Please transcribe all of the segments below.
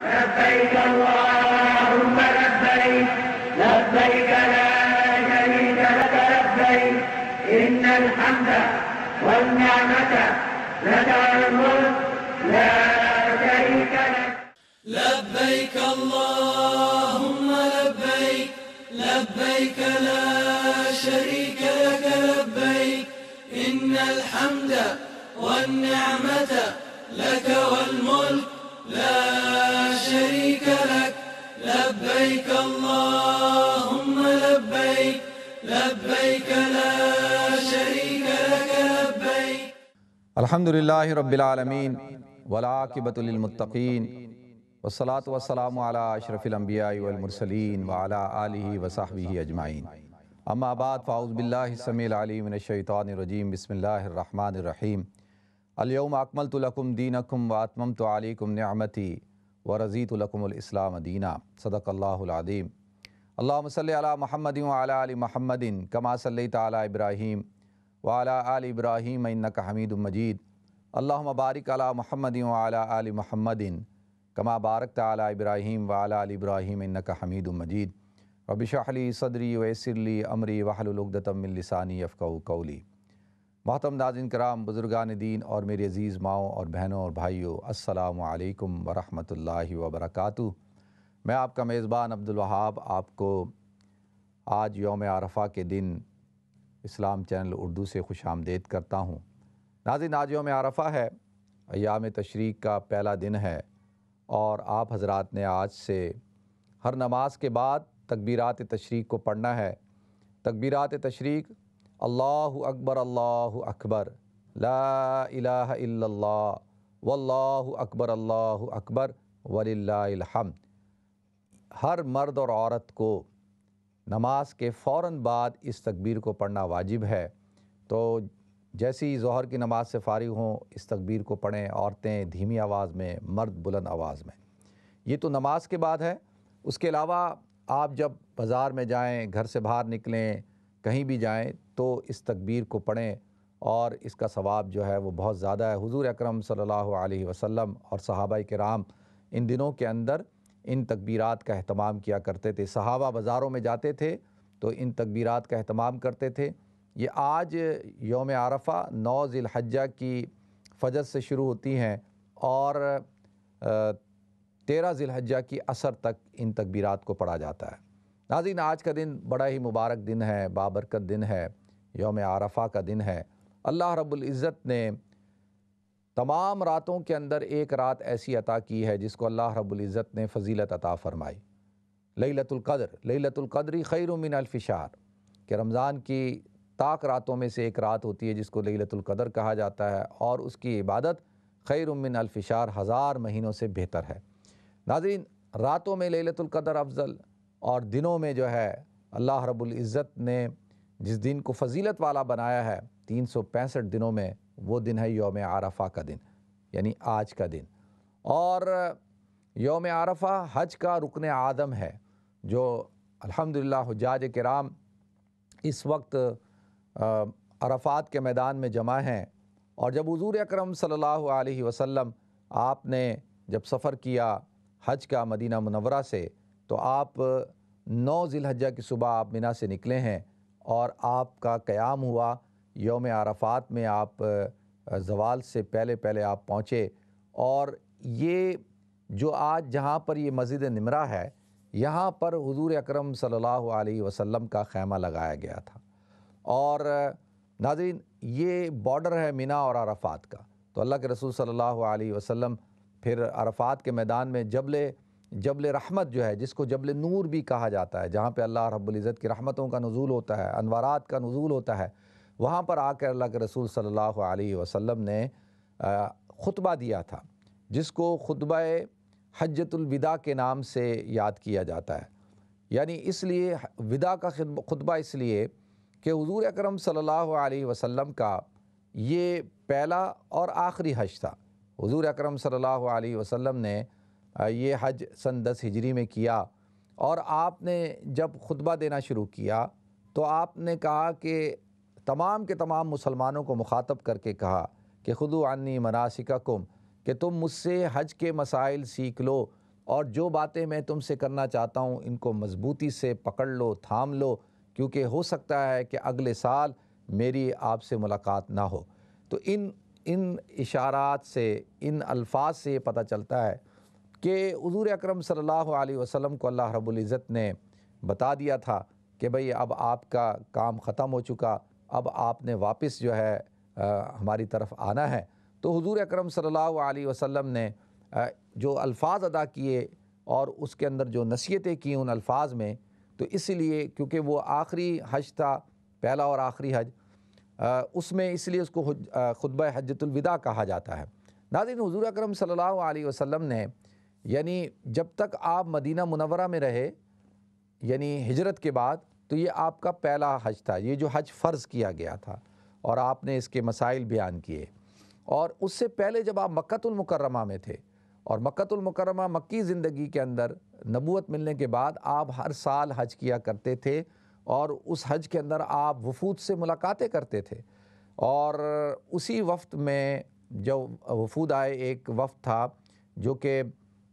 لبيك اللهم لبيك لبيك لا شريك لك لبيك إن الحمد والنعمة لك والملك لا شريك لك لبيك اللهم لبيك لبيك لا شريك لك لبيك إن الحمد والنعمة لك والملك لا شريك لك لبيك اللهم لبيك لبيك لا شريك لك لبيك. الحمدللہ رب العالمین والعاقبۃ للمتقین والصلاة والسلام علی اشرف الانبیاء والمرسلین وعلی آلہ وصحبہ اجمعین. اما بعد فاعوذ باللہ السمیع العلیم من الشیطان الرجیم. بسم اللہ الرحمن الرحیم. الیوم اکملت لکم دینکم واتممت علیکم نعمتی ورضیت لکم الاسلام دینا. صدق اللہ العظیم. اللہم صلی علی محمد وعلی آل محمد کما صلیت علی ابراہیم وعلی آل ابراہیم انک حمید مجید. اللہم بارک علی محمد وعلی آل محمد کما بارکت علی ابراہیم وعلی آل ابراہیم انک حمید مجید. رب اشرح لی صدری ویسر لی امری واحلل عقدۃ من لسانی یفقہوا قولی. محترم ناظرین کرام، بزرگان دین اور میری عزیز ماؤں اور بہنوں اور بھائیوں، السلام علیکم ورحمۃ اللہ وبرکاتہ. میں آپ کا میزبان عبدالوہاب آپ کو آج یوم عرفہ کے دن اسلام چینل اردو سے خوش آمدید کرتا ہوں. ناظرین، آج یوم عرفہ ہے، ایام تشریق کا پہلا دن ہے، اور آپ حضرات نے آج سے ہر نماز کے بعد تکبیرات تشریق کو پڑھنا ہے. تکبیرات تشریق: اللہ اکبر، لا الہ الا اللہ، واللہ اکبر وللہ الحمد. ہر مرد اور عورت کو نماز کے فوراً بعد اس تکبیر کو پڑھنا واجب ہے. تو جیسی ہی ظہر کی نماز سے فارغ ہوں اس تکبیر کو پڑھیں، عورتیں دھیمی آواز میں، مرد بلند آواز میں. یہ تو نماز کے بعد ہے. اس کے علاوہ آپ جب بازار میں جائیں، گھر سے باہر نکلیں، کہیں بھی جائیں تو اس تکبیر کو پڑھیں، اور اس کا ثواب جو ہے وہ بہت زیادہ ہے. حضور اکرم صلی اللہ علیہ وسلم اور صحابہ کرام ان دنوں کے اندر ان تکبیرات کا اہتمام کیا کرتے تھے. صحابہ بازاروں میں جاتے تھے تو ان تکبیرات کا اہتمام کرتے تھے. یہ آج یوم عرفہ 9 ذی الحجہ کی فجر سے شروع ہوتی ہیں اور 13 ذی الحجہ کی عصر تک ان تکبیرات کو پڑھا جاتا ہے. ناظرین، آج کا دن بڑا ہی مبارک دن ہے، بابرکت دن ہے، یوم عرفہ کا دن ہے. اللہ رب العزت نے تمام راتوں کے اندر ایک رات ایسی عطا کی ہے جس کو اللہ رب العزت نے فضیلت عطا فرمائی. لیلۃ القدر، لیلۃ القدر خیر من الف شہر، کہ رمضان کی طاق راتوں میں سے ایک رات ہوتی ہے جس کو لیلۃ القدر کہا جاتا ہے، اور اس کی عبادت خیر من الف شہر، 1000 مہینوں سے بہتر ہے. ناظرین، راتوں میں لیلۃ القدر افضل، اور دنوں میں جو ہے اللہ رب العزت نے جس دن کو فضیلت والا بنایا ہے 365 دنوں میں، وہ دن ہے یوم عرفہ کا دن، یعنی آج کا دن. اور یوم عرفہ حج کا رکن اعظم ہے، جو الحمدللہ حجاج کرام اس وقت عرفات کے میدان میں جمع ہیں. اور جب حضور اکرم صلی اللہ علیہ وسلم آپ نے جب سفر کیا حج کا مدینہ منورہ سے، تو آپ 9 ذی الحجہ کی صبح آپ منا سے نکلے ہیں، اور آپ کا قیام ہوا یوم عرفات میں. آپ زوال سے پہلے آپ پہنچے، اور یہ جو آج جہاں پر یہ مسجد نمرہ ہے، یہاں پر حضور اکرم صلی اللہ علیہ وسلم کا خیمہ لگایا گیا تھا. اور ناظرین، یہ بارڈر ہے منا اور عرفات کا. تو اللہ کے رسول صلی اللہ علیہ وسلم پھر عرفات کے میدان میں جبل رحمت جو ہے، جس کو جبل نور بھی کہا جاتا ہے، جہاں پہ اللہ رب العزت کی رحمتوں کا نزول ہوتا ہے، انوارات کا نزول ہوتا ہے، وہاں پر آ کر اللہ کے رسول صلی اللہ علیہ وسلم نے خطبہ دیا تھا، جس کو خطبہ حجۃ الوداع کے نام سے یاد کیا جاتا ہے. یعنی اس لیے وداع کا خطبہ اس لیے کہ حضور اکرم صلی اللہ علیہ وسلم کا یہ پہلا اور آخری حج تھا. حضور اکرم صلی اللہ علیہ وسلم نے یہ حج سن 10 ہجری میں کیا، اور آپ نے جب خطبہ دینا شروع کیا تو آپ نے کہا کہ تمام کے تمام مسلمانوں کو مخاطب کر کے کہا کہ خذوا عنی مناسککم، کہ تم مجھ سے حج کے مسائل سیکھ لو، اور جو باتیں میں تم سے کرنا چاہتا ہوں ان کو مضبوطی سے پکڑ لو، تھام لو، کیونکہ ہو سکتا ہے کہ اگلے سال میری آپ سے ملاقات نہ ہو۔ تو ان اشارات سے، ان الفاظ سے یہ پتہ چلتا ہے کہ حضور اکرم صلی اللہ علیہ وسلم کو اللہ رب العزت نے بتا دیا تھا کہ بھئی اب آپ کا کام ختم ہو چکا، اب آپ نے واپس جو ہے ہماری طرف آنا ہے۔ تو حضور اکرم صلی اللہ علیہ وسلم نے جو الفاظ ادا کیے اور اس کے اندر جو نصیحتیں کی ان الفاظ میں، تو اس لیے کیونکہ وہ آخری حج تھا، پہلا اور آخری حج، اس میں اس لیے اس کو خطبہ حجۃ الوداع کہا جاتا ہے۔ ناظرین، حضور اکرم صلی اللہ علیہ وسلم نے یعنی جب تک آپ مدینہ منورہ میں رہے، یعنی ہجرت کے بعد، تو یہ آپ کا پہلا حج تھا، یہ جو حج فرض کیا گیا تھا، اور آپ نے اس کے مسائل بیان کیے۔ اور اس سے پہلے جب آپ مکۃ المکرمہ میں تھے، اور مکۃ المکرمہ مکی زندگی کے اندر نبوت ملنے کے بعد آپ ہر سال حج کیا کرتے تھے، اور اس حج کے اندر آپ وفود سے ملاقاتیں کرتے تھے۔ اور اسی وفد میں جو وفود آئے، ایک وفد تھا جو کہ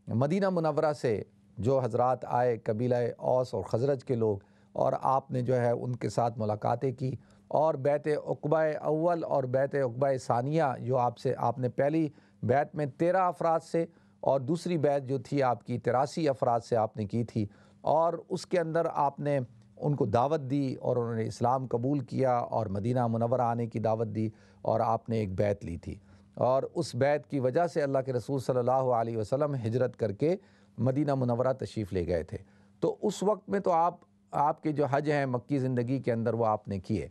مدینہ منورہ سے جو حضرات آئے، قبیلہ اوس اور خزرج کے لوگ، اور آپ نے جو ہے ان کے ساتھ ملاقاتیں کی، اور بیعت عقبہ اول اور بیعت عقبہ ثانیہ جو آپ نے پہلی بیعت میں 13 افراد سے، اور دوسری بیعت جو تھی آپ کی 83 افراد سے آپ نے کی تھی، اور اس کے اندر آپ نے ان کو دعوت دی اور انہوں نے اسلام قبول کیا اور مدینہ منورہ آنے کی دعوت دی، اور آپ نے ایک بیعت لی تھی، اور اس بیعت کی وجہ سے اللہ کے رسول صلی اللہ علیہ وسلم ہجرت کر کے مدینہ منورہ تشریف لے گئے تھے۔ تو اس وقت میں تو آپ کے جو حج ہیں مکی زندگی کے اندر وہ آپ نے کیے،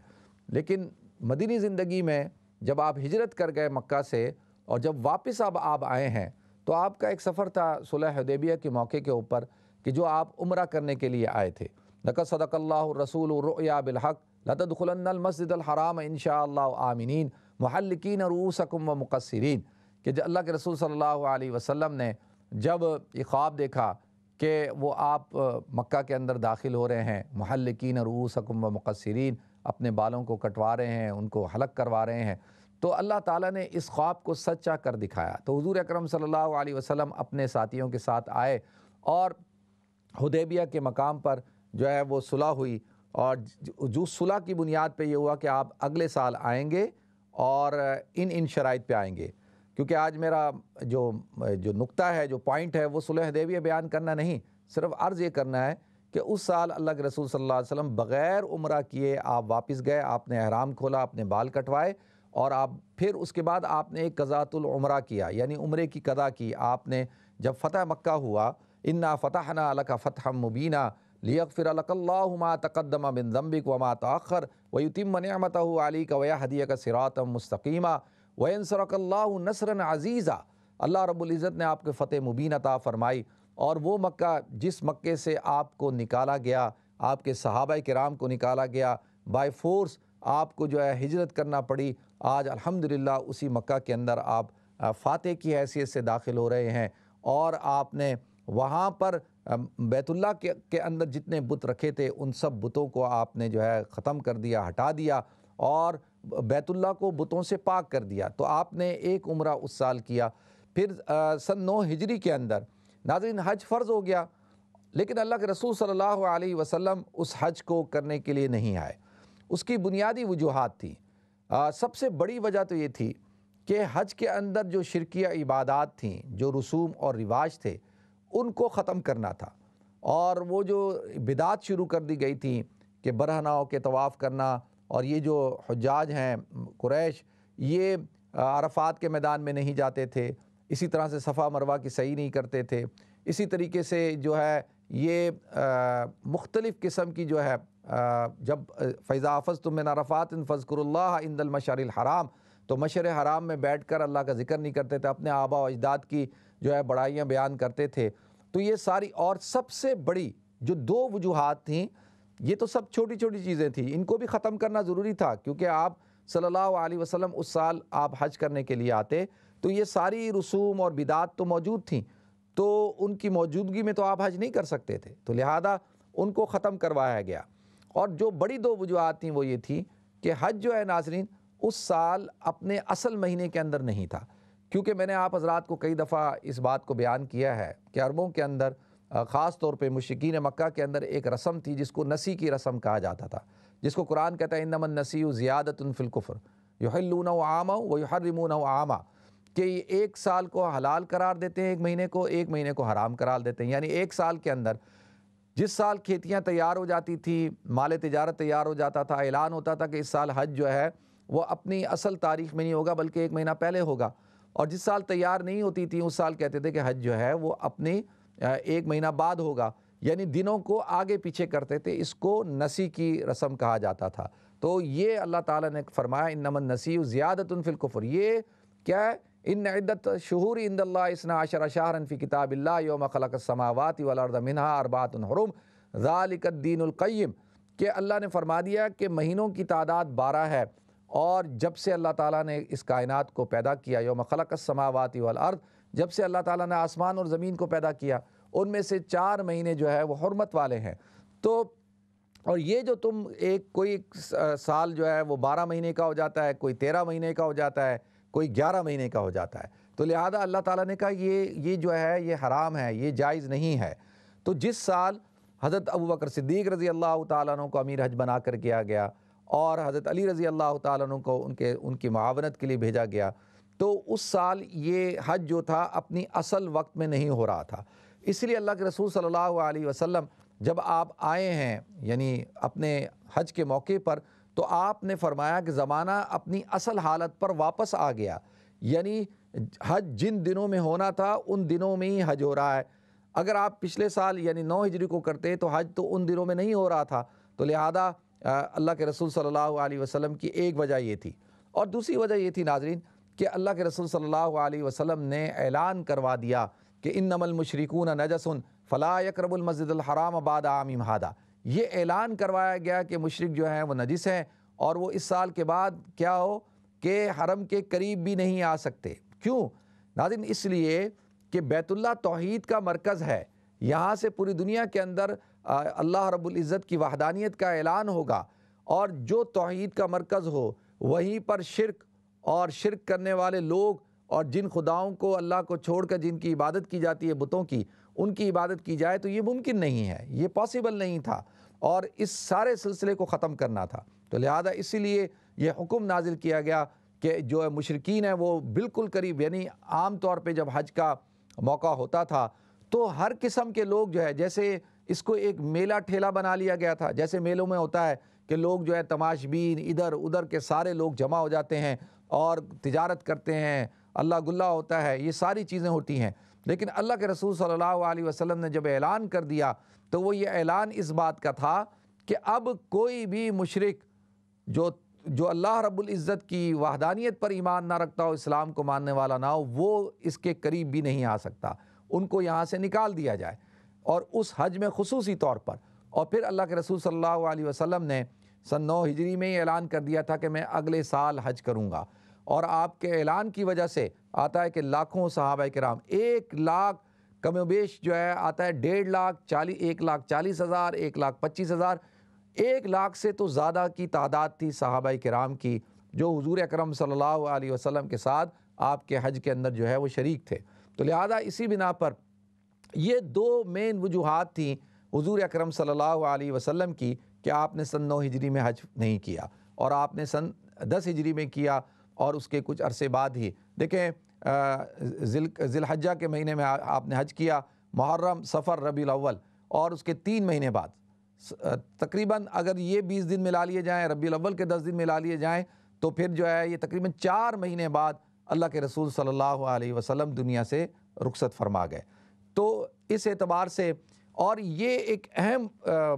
لیکن مدینی زندگی میں جب آپ ہجرت کر گئے مکہ سے، اور جب واپس آپ آئے ہیں، تو آپ کا ایک سفر تھا صلح حدیبیہ کے موقع کے اوپر کہ جو آپ عمرہ کرنے کے لیے آئے تھے۔ لقد صدق اللہ الرسول الرؤیا بالحق لتدخلن المسجد الحرام ان شاء اللہ آمنین محلقین رؤوسکم ومقصرین، کہ اللہ کے رسول صلی اللہ علیہ وسلم نے جب یہ خواب دیکھا کہ وہ آپ مکہ کے اندر داخل ہو رہے ہیں، محلقین رؤوسکم ومقصرین، اپنے بالوں کو کٹوا رہے ہیں، ان کو حلق کروا رہے ہیں، تو اللہ تعالیٰ نے اس خواب کو سچا کر دکھایا۔ تو حضور اکرم صلی اللہ علیہ وسلم اپنے ساتھیوں کے ساتھ آئے، اور حدیبیہ کے مقام پر جو ہے وہ صلح ہوئی، اور جو صلح کی بنیاد پہ یہ ہوا کہ آپ اگلے سال آئیں گے اور ان شرائط پہ آئیں گے۔ کیونکہ آج میرا جو نقطہ ہے، جو پوائنٹ ہے، وہ صلح حدیبیہ بیان کرنا نہیں، صرف عرض یہ کرنا ہے کہ اس سال اللہ کے رسول صلی اللہ علیہ وسلم بغیر عمرہ کیے آپ واپس گئے، آپ نے احرام کھولا، اپنے بال کٹوائے، اور آپ پھر اس کے بعد آپ نے ایک قضاۃ العمرہ کیا، یعنی عمرے کی قضا کی۔ آپ نے جب فتح مکہ ہوا، انا فتحنا لک فتحا مبینا لیغفر لک اللہ ما تقدم من ذنبک وما تأخر ویتم نعمتہ علیک ویہدیک صراطا مستقیما وینصرک اللہ نصرا عزیزا، اللہ رب العزت نے آپ کے فتح مبین عطا فرمائی، اور وہ مکہ جس مکے سے آپ کو نکالا گیا، آپ کے صحابہ کرام کو نکالا گیا، بائی فورس آپ کو جو ہے ہجرت کرنا پڑی، آج الحمدللہ اسی مکہ کے اندر آپ فاتح کی حیثیت سے داخل ہو رہے ہیں، اور آپ نے وہاں پر بیت اللہ کے اندر جتنے بت رکھے تھے ان سب بتوں کو آپ نے جو ہے ختم کر دیا، ہٹا دیا، اور بیت اللہ کو بتوں سے پاک کر دیا۔ تو آپ نے ایک عمرہ اس سال کیا۔ پھر سن 9 ہجری کے اندر ناظرین حج فرض ہو گیا، لیکن اللہ کے رسول صلی اللہ علیہ وسلم اس حج کو کرنے کے لیے نہیں آئے۔ اس کی بنیادی وجوہات تھیں۔ سب سے بڑی وجہ تو یہ تھی کہ حج کے اندر جو شرکیہ عبادات تھیں، جو رسوم اور رواج تھے، ان کو ختم کرنا تھا، اور وہ جو بدعات شروع کر دی گئی تھیں کہ برہناؤں کے طواف کرنا، اور یہ جو حجاج ہیں قریش، یہ عرفات کے میدان میں نہیں جاتے تھے، اسی طرح سے صفا مروہ کی صحیح نہیں کرتے تھے، اسی طریقے سے جو ہے یہ مختلف قسم کی جو ہے جب فَإِذَا أَفَضْتُم مِّنْ عَرَفَاتٍ فَاذْكُرُوا اللَّهَ عِندَ الْمَشْعَرِ الْحَرَامِ، تو مشعر حرام میں بیٹھ کر اللہ کا ذکر نہیں کرتے تھے، اپنے آباء و اجداد کی جو ہے بڑائیاں بیان کرتے تھے۔ تو یہ ساری، اور سب سے بڑی جو 2 وجوہات تھیں، یہ تو سب چھوٹی چھوٹی چیزیں تھیں، ان کو بھی ختم کرنا ضروری تھا، کیونکہ آپ صلی اللہ علیہ وسلم اس سال آپ حج کرنے کے لیے آتے تو یہ ساری رسوم اور بدعات تو موجود تھیں، تو ان کی موجودگی میں تو آپ حج نہیں کر سکتے تھے، تو لہذا ان کو ختم کروایا گیا۔ اور جو بڑی 2 وجوہات تھیں وہ یہ تھی کہ حج جو ہے ناظرین اس سال اپنے اصل مہینے کے اندر نہیں تھا، کیونکہ میں نے آپ حضرات کو کئی دفعہ اس بات کو بیان کیا ہے کہ عربوں کے اندر خاص طور پہ مشرکین مکہ کے اندر ایک رسم تھی جس کو نسی کی رسم کہا جاتا تھا، جس کو قرآن کہتا ہے انما النسیء زیادۃ فی الکفر یحلونہ عاما ویحرمونہ عاما، کہ یہ ایک سال کو حلال قرار دیتے ہیں ایک مہینے کو حرام قرار دیتے ہیں، یعنی ایک سال کے اندر جس سال کھیتیاں تیار ہو جاتی تھی، مال تجارت تیار ہو جاتا تھا، اعلان ہوتا تھا کہ اس سال حج جو ہے وہ اپنی اصل تاریخ میں نہیں ہوگا بلکہ ایک مہینہ پہلے ہوگا، اور جس سال تیار نہیں ہوتی تھی اس سال کہتے تھے کہ حج جو ہے وہ اپنی ایک مہینہ بعد ہوگا، یعنی دنوں کو آگے پیچھے کرتے تھے، اس کو نسی کی رسم کہا جاتا تھا۔ تو یہ اللہ تعالیٰ نے فرمایا انما النسیء زیادۃ فی الکفر، یہ کیا ہے؟ ان عدت شہور عند اللہ 12 شہرا فی کتاب اللہ یوم خلق السماوات والارض منہا اربعۃ حرم ذالک الدین القیم، کہ اللہ نے فرما دیا کہ مہینوں کی تعداد 12 ہے، اور جب سے اللہ تعالیٰ نے اس کائنات کو پیدا کیا، یوم خلق السماوات والارض، جب سے اللہ تعالیٰ نے آسمان اور زمین کو پیدا کیا، ان میں سے 4 مہینے جو ہے وہ حرمت والے ہیں۔ تو اور یہ جو تم کوئی سال جو ہے وہ 12 مہینے کا ہو جاتا ہے، کوئی 13 مہینے کا ہو جاتا ہے، کوئی 11 مہینے کا ہو جاتا ہے، تو لہذا اللہ تعالیٰ نے کہا یہ جو ہے یہ حرام ہے، یہ جائز نہیں ہے۔ تو جس سال حضرت ابوبکر صدیق رضی اللہ تعالیٰ عنہ کو امیر حج بنا کر کیا گیا اور حضرت علی رضی اللہ تعالیٰ عنہ کو ان کی معاونت کے لیے بھیجا گیا، تو اس سال یہ حج جو تھا اپنی اصل وقت میں نہیں ہو رہا تھا، اس لیے اللہ کے رسول صلی اللہ علیہ وسلم جب آپ آئے ہیں یعنی اپنے حج کے موقع پر، تو آپ نے فرمایا کہ زمانہ اپنی اصل حالت پر واپس آ گیا، یعنی حج جن دنوں میں ہونا تھا ان دنوں میں ہی حج ہو رہا ہے۔ اگر آپ پچھلے سال یعنی 9 ہجری کو کرتے تو حج تو ان دنوں میں نہیں ہو رہا تھا، تو لہذا اللہ کے رسول صلی اللہ علیہ وسلم کی ایک وجہ یہ تھی، اور دوسری وجہ یہ تھی ناظرین کہ اللہ کے رسول صلی اللہ علیہ وسلم نے اعلان کروا دیا کہ انما المشرکون نجس فلا یقربوا المسجد الحرام بعد عامہم ھذا، یہ اعلان کروایا گیا کہ مشرک جو ہیں وہ نجس ہیں اور وہ اس سال کے بعد کیا ہو کہ حرم کے قریب بھی نہیں آ سکتے۔ کیوں ناظرین؟ اس لیے کہ بیت اللہ توحید کا مرکز ہے، یہاں سے پوری دنیا کے اندر اللہ رب العزت کی وحدانیت کا اعلان ہوگا، اور جو توحید کا مرکز ہو وہیں پر شرک اور شرک کرنے والے لوگ اور جن خداؤں کو اللہ کو چھوڑ کر جن کی عبادت کی جاتی ہے بتوں کی، ان کی عبادت کی جائے، تو یہ ممکن نہیں ہے، یہ پاسبل نہیں تھا، اور اس سارے سلسلے کو ختم کرنا تھا۔ تو لہذا اسی لیے یہ حکم نازل کیا گیا کہ جو مشرکین ہیں وہ بالکل قریب، یعنی عام طور پہ جب حج کا موقع ہوتا تھا تو ہر قسم کے لوگ جو ہے، جیسے اس کو ایک میلہ ٹھیلا بنا لیا گیا تھا، جیسے میلوں میں ہوتا ہے کہ لوگ جو ہے تماش بین ادھر ادھر کے سارے لوگ جمع ہو جاتے ہیں اور تجارت کرتے ہیں، اللہ گلہ ہوتا ہے، یہ ساری چیزیں ہوتی ہیں، لیکن اللہ کے رسول صلی اللہ علیہ وسلم نے جب اعلان کر دیا تو وہ یہ اعلان اس بات کا تھا کہ اب کوئی بھی مشرک جو اللہ رب العزت کی وحدانیت پر ایمان نہ رکھتا ہو، اسلام کو ماننے والا نہ ہو، وہ اس کے قریب بھی نہیں آ سکتا، ان کو یہاں سے نکال دیا جائے، اور اس حج میں خصوصی طور پر۔ اور پھر اللہ کے رسول صلی اللہ علیہ وسلم نے سن 9 ہجری میں ہی اعلان کر دیا تھا کہ میں اگلے سال حج کروں گا، اور آپ کے اعلان کی وجہ سے آتا ہے کہ لاکھوں صحابہ کرام، 1 لاکھ کم و بیش جو ہے آتا ہے 1,40,000 1,25,000 1 لاکھ سے تو زیادہ کی تعداد تھی صحابہ کرام کی، جو حضور اکرم صلی اللہ علیہ وسلم کے ساتھ آپ کے حج کے اندر جو ہے وہ شریک تھے۔ تو لہذا اسی بنا پر یہ 2 مین وجوہات تھیں حضور اکرم صلی اللہ علیہ وسلم کی کہ آپ نے سن 9 ہجری میں حج نہیں کیا، اور آپ نے سن 10 ہجری میں کیا، اور اس کے کچھ عرصے بعد ہی دیکھیں ذی الحجہ کے مہینے میں آپ نے حج کیا، محرم، صفر، ربیع الاول، اور اس کے 3 مہینے بعد تقریباً اگر یہ 20 دن ملا لیے جائیں، ربیع الاول کے 10 دن ملا لیے جائیں، تو پھر جو ہے یہ تقریباً 4 مہینے بعد اللہ کے رسول صلی اللہ علیہ وسلم دنیا سے رخصت فرما گئے۔ تو اس اعتبار سے، اور یہ ایک اہم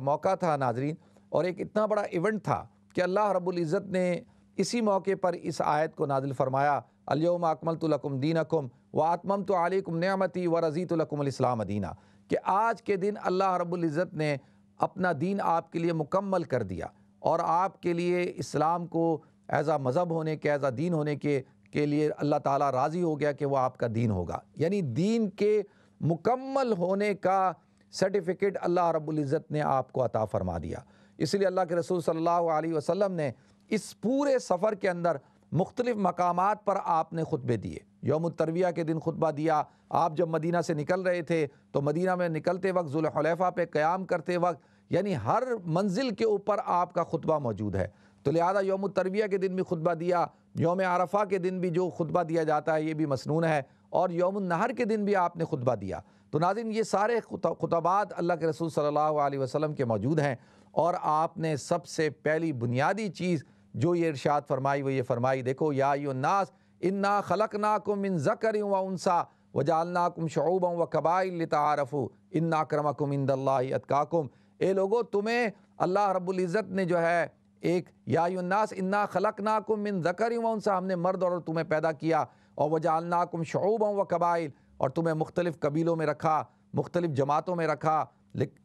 موقع تھا ناظرین، اور ایک اتنا بڑا ایونٹ تھا کہ اللہ رب العزت نے اسی موقع پر اس آیت کو نازل فرمایا، الیوم اکملت لکم دینکم واتممت علیکم نعمتی ورضیت لکم الاسلام دینا، کہ آج کے دن اللہ رب العزت نے اپنا دین آپ کے لیے مکمل کر دیا، اور آپ کے لیے اسلام کو ایز اے مذہب ہونے کے، ایز اے دین ہونے کے لیے اللہ تعالیٰ راضی ہو گیا کہ وہ آپ کا دین ہوگا، یعنی دین کے مکمل ہونے کا سرٹیفکیٹ اللہ رب العزت نے آپ کو عطا فرما دیا۔ اس لیے اللہ کے رسول صلی اللہ علیہ وسلم نے اس پورے سفر کے اندر مختلف مقامات پر آپ نے خطبے دیے، یوم الترویہ کے دن خطبہ دیا، آپ جب مدینہ سے نکل رہے تھے تو مدینہ میں نکلتے وقت ذوالحلیفہ پہ قیام کرتے وقت، یعنی ہر منزل کے اوپر آپ کا خطبہ موجود ہے۔ تو لہذا یوم الترویہ کے دن بھی خطبہ دیا، یوم عرفہ کے دن بھی جو خطبہ دیا جاتا ہے یہ بھی مسنون ہے، اور یوم النحر کے دن بھی آپ نے خطبہ دیا۔ تو ناظرین یہ سارے خطبات اللہ کے رسول صلی اللہ علیہ وسلم کے موجود ہیں، اور آپ نے سب سے پہلی بنیادی چیز جو یہ ارشاد فرمائی وہ یہ فرمائی، دیکھو یا ایھا الناس انا خلقناکم من ذکر و انثی وجعلناکم شعوبا وقبائل لتعارفوا ان اکرمکم عند اللہ اتقاکم، اے لوگو تمہیں اللہ رب العزت نے جو ہے ایک یا ایھا الناس انا خلقناکم من ذکر و انثی، ہم نے مرد اور تمہیں پیدا کیا، اور وجعلناکم شعوبا وقبائل، اور تمہیں مختلف قبیلوں میں رکھا، مختلف جماعتوں میں رکھا،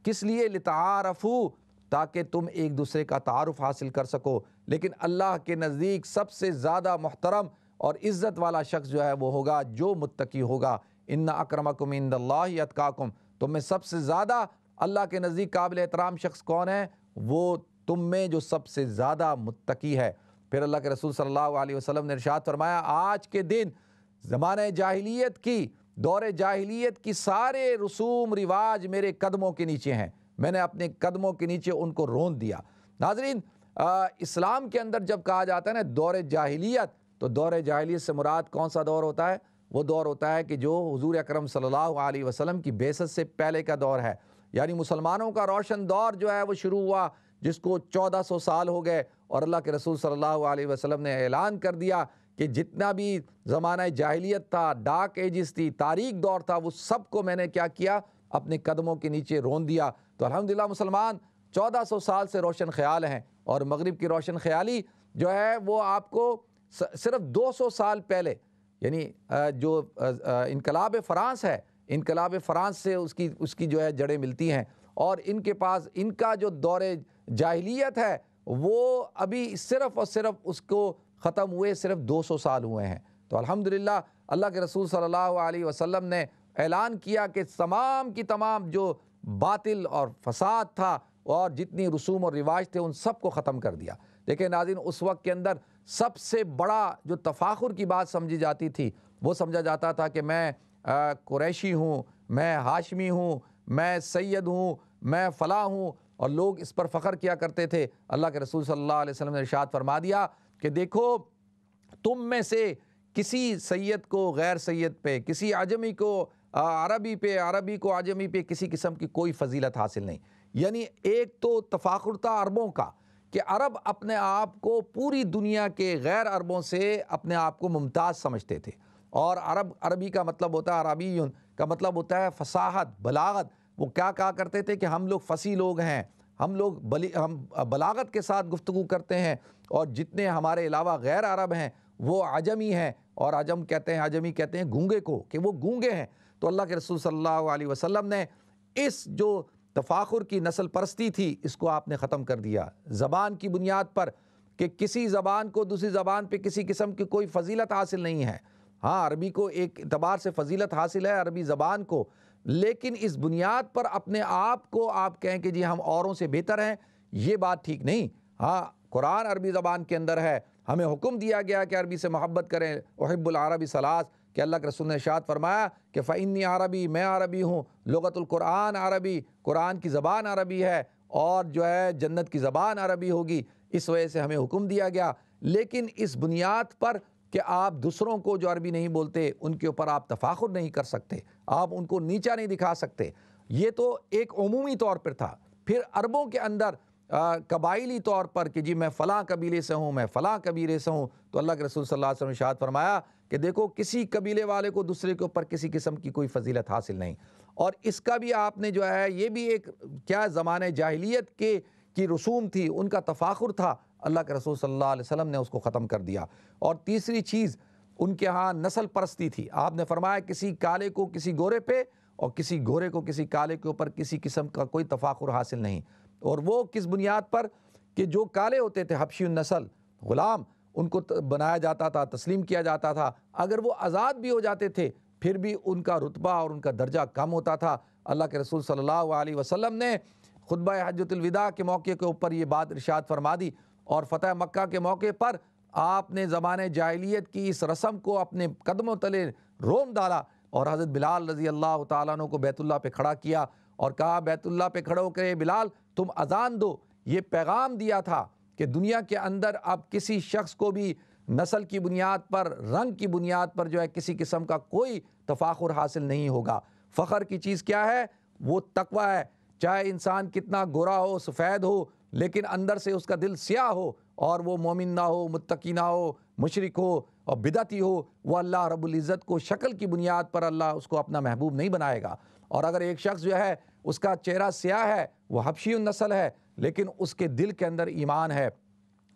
کس لیے؟ لتعارفوا، تاکہ تم ایک دوسرے کا تعارف حاصل کر سکو۔ لیکن اللہ کے نزدیک سب سے زیادہ محترم اور عزت والا شخص جو ہے وہ ہوگا جو متقی ہوگا۔ ان اکرمکم عند اللہ اتقاکم، تم میں سب سے زیادہ اللہ کے نزدیک قابل احترام شخص کون ہے؟ وہ تم میں جو سب سے زیادہ متقی ہے۔ پھر اللہ کے رسول صلی اللہ علیہ وسلم نے ارشاد فرمایا، آج کے دن زمانہ جاہلیت کی، دور جاہلیت کی سارے رسوم رواج میرے قدموں کے نیچے ہیں، میں نے اپنے قدموں کے نیچے ان کو رون دیا۔ ناظرین اسلام کے اندر جب کہا جاتا ہے نا دور جاہلیت، تو دور جاہلیت سے مراد کون سا دور ہوتا ہے؟ وہ دور ہوتا ہے کہ جو حضور اکرم صلی اللہ علیہ وسلم کی بعثت سے پہلے کا دور ہے، یعنی مسلمانوں کا روشن دور جو ہے وہ شروع ہوا، جس کو 1400 سال ہو گئے، اور اللہ کے رسول صلی اللہ علیہ وسلم نے اعلان کر دیا کہ جتنا بھی زمانہ جاہلیت تھا، ڈارک ایجز تھی، تاریک دور تھا، وہ سب کو میں نے کیا کیا؟ اپنے قدموں کے نیچے رون دیا۔ تو الحمدللہ مسلمان 1400 سال سے روشن خیال ہیں، اور مغرب کی روشن خیالی جو ہے وہ آپ کو صرف 200 سال پہلے، یعنی جو انقلاب فرانس ہے، انقلاب فرانس سے اس کی جو ہے جڑیں ملتی ہیں، اور ان کے پاس ان کا جو دور جاہلیت ہے وہ ابھی صرف اور صرف اس کو ختم ہوئے صرف 200 سال ہوئے ہیں۔ تو الحمدللہ اللہ کے رسول صلی اللہ علیہ وسلم نے اعلان کیا کہ تمام کی تمام جو باطل اور فساد تھا اور جتنی رسوم اور رواج تھے ان سب کو ختم کر دیا۔ دیکھیں ناظرین، اس وقت کے اندر سب سے بڑا جو تفاخر کی بات سمجھی جاتی تھی وہ سمجھا جاتا تھا کہ میں قریشی ہوں، میں ہاشمی ہوں، میں سید ہوں، میں فلاں ہوں، اور لوگ اس پر فخر کیا کرتے تھے۔ اللہ کے رسول صلی اللہ علیہ وسلم نے ارشاد فرما دیا کہ دیکھو تم میں سے کسی سید کو غیر سید پہ، کسی عجمی کو عربی پہ، عربی کو عجمی پہ کسی قسم کی کوئی فضیلت حاصل نہیں۔ یعنی ایک تو تفاخر تھا عربوں کا کہ عرب اپنے آپ کو پوری دنیا کے غیر عربوں سے اپنے آپ کو ممتاز سمجھتے تھے، اور عربی کا مطلب ہوتا ہے، عربیون کا مطلب ہوتا ہے فصاحت، بلاغت۔ وہ کیا کہا کرتے تھے کہ ہم لوگ فصیح لوگ ہیں، ہم بلاغت کے ساتھ گفتگو کرتے ہیں، اور جتنے ہمارے علاوہ غیر عرب ہیں وہ عجمی ہیں، اور عجمی کہتے ہیں گونگے کو، کہ وہ گونگے ہیں۔ تو اللہ کے رسول صلی اللہ علیہ وسلم نے اس جو تفاخر کی نسل پرستی تھی اس کو آپ نے ختم کر دیا، زبان کی بنیاد پر، کہ کسی زبان کو دوسری زبان پہ کسی قسم کی کوئی فضیلت حاصل نہیں ہے۔ ہاں عربی کو ایک اعتبار سے فضیلت حاصل ہے، عربی زبان کو، لیکن اس بنیاد پر اپنے آپ کو آپ کہیں کہ جی ہم اوروں سے بہتر ہیں، یہ بات ٹھیک نہیں۔ ہاں قرآن عربی زبان کے اندر ہے، ہمیں حکم دیا گیا کہ عربی سے محبت کریں، احب العربی ثلاث، کہ اللہ کے رسول نے ارشاد فرمایا کہ فإنی عربی، میں عربی ہوں، لغت القرآن عربی، قرآن کی زبان عربی ہے، اور جو ہے جنت کی زبان عربی ہوگی، اس وجہ سے ہمیں حکم دیا گیا۔ لیکن اس بنیاد پر کہ آپ دوسروں کو جو عربی نہیں بولتے ان کے اوپر آپ تفاخر نہیں کر سکتے، آپ ان کو نیچا نہیں دکھا سکتے، یہ تو ایک عمومی طور پر تھا۔ پھر عربوں کے اندر قبائلی طور پر کہ جی میں فلاں قبیلے سے ہوں، میں فلاں قبیلے سے ہوں، تو اللہ کے رسول صلی اللہ علیہ وسلم نے ارشاد فرمایا کہ دیکھو کسی قبیلے والے کو دوسرے کے اوپر کسی قسم کی کوئی فضیلت حاصل نہیں۔ اور اس کا بھی آپ نے جو ہے یہ بھی ایک کیا زمانے جاہلیت کی رسوم تھی، ان کا تفاخر تھا، اللہ کے رسول صلی اللہ علیہ وسلم نے اس کو ختم کر دیا۔ اور تیسری چیز ان کے ہاں نسل پرستی تھی، آپ نے فرمایا کسی کالے کو کسی گورے پہ، اور کسی گورے کو کسی کالے کے اوپر کسی قسم کا کوئی تفاخر حاصل نہیں۔ اور وہ کس بنیاد پر کہ جو کالے ہوتے تھے حبشی النسل غلام، ان کو بنایا جاتا تھا، تسلیم کیا جاتا تھا، اگر وہ آزاد بھی ہو جاتے تھے پھر بھی ان کا رتبہ اور ان کا درجہ کم ہوتا تھا۔ اللہ کے رسول صلی اللہ علیہ وسلم نے خطبہ حجۃ الوداع کے موقع کے اوپر یہ بات ارشاد فرما دی، اور فتح مکہ کے موقع پر آپ نے زمانہ جاہلیت کی اس رسم کو اپنے قدموں تلے روم ڈالا اور حضرت بلال رضی اللہ تعالیٰ عنہ کو بیت اللہ پہ کھڑا کیا اور کہا بیت اللہ پہ کھڑے ہو کے بلال تم اذان دو۔ یہ پیغام دیا تھا کہ دنیا کے اندر اب کسی شخص کو بھی نسل کی بنیاد پر، رنگ کی بنیاد پر جو ہے کسی قسم کا کوئی تفاخر حاصل نہیں ہوگا۔ فخر کی چیز کیا ہے؟ وہ تقوی ہے۔ چاہے انسان کتنا گورا ہو، سفید ہو، لیکن اندر سے اس کا دل سیاہ ہو اور وہ مومن نہ ہو، متقی نہ ہو، مشرک ہو اور بدعتی ہو، وہ اللہ رب العزت کو شکل کی بنیاد پر اللہ اس کو اپنا محبوب نہیں بنائے گا۔ اور اگر ایک شخص جو ہے اس کا چہرہ سیاہ ہے، وہ حبشی النسل ہے، لیکن اس کے دل کے اندر ایمان ہے،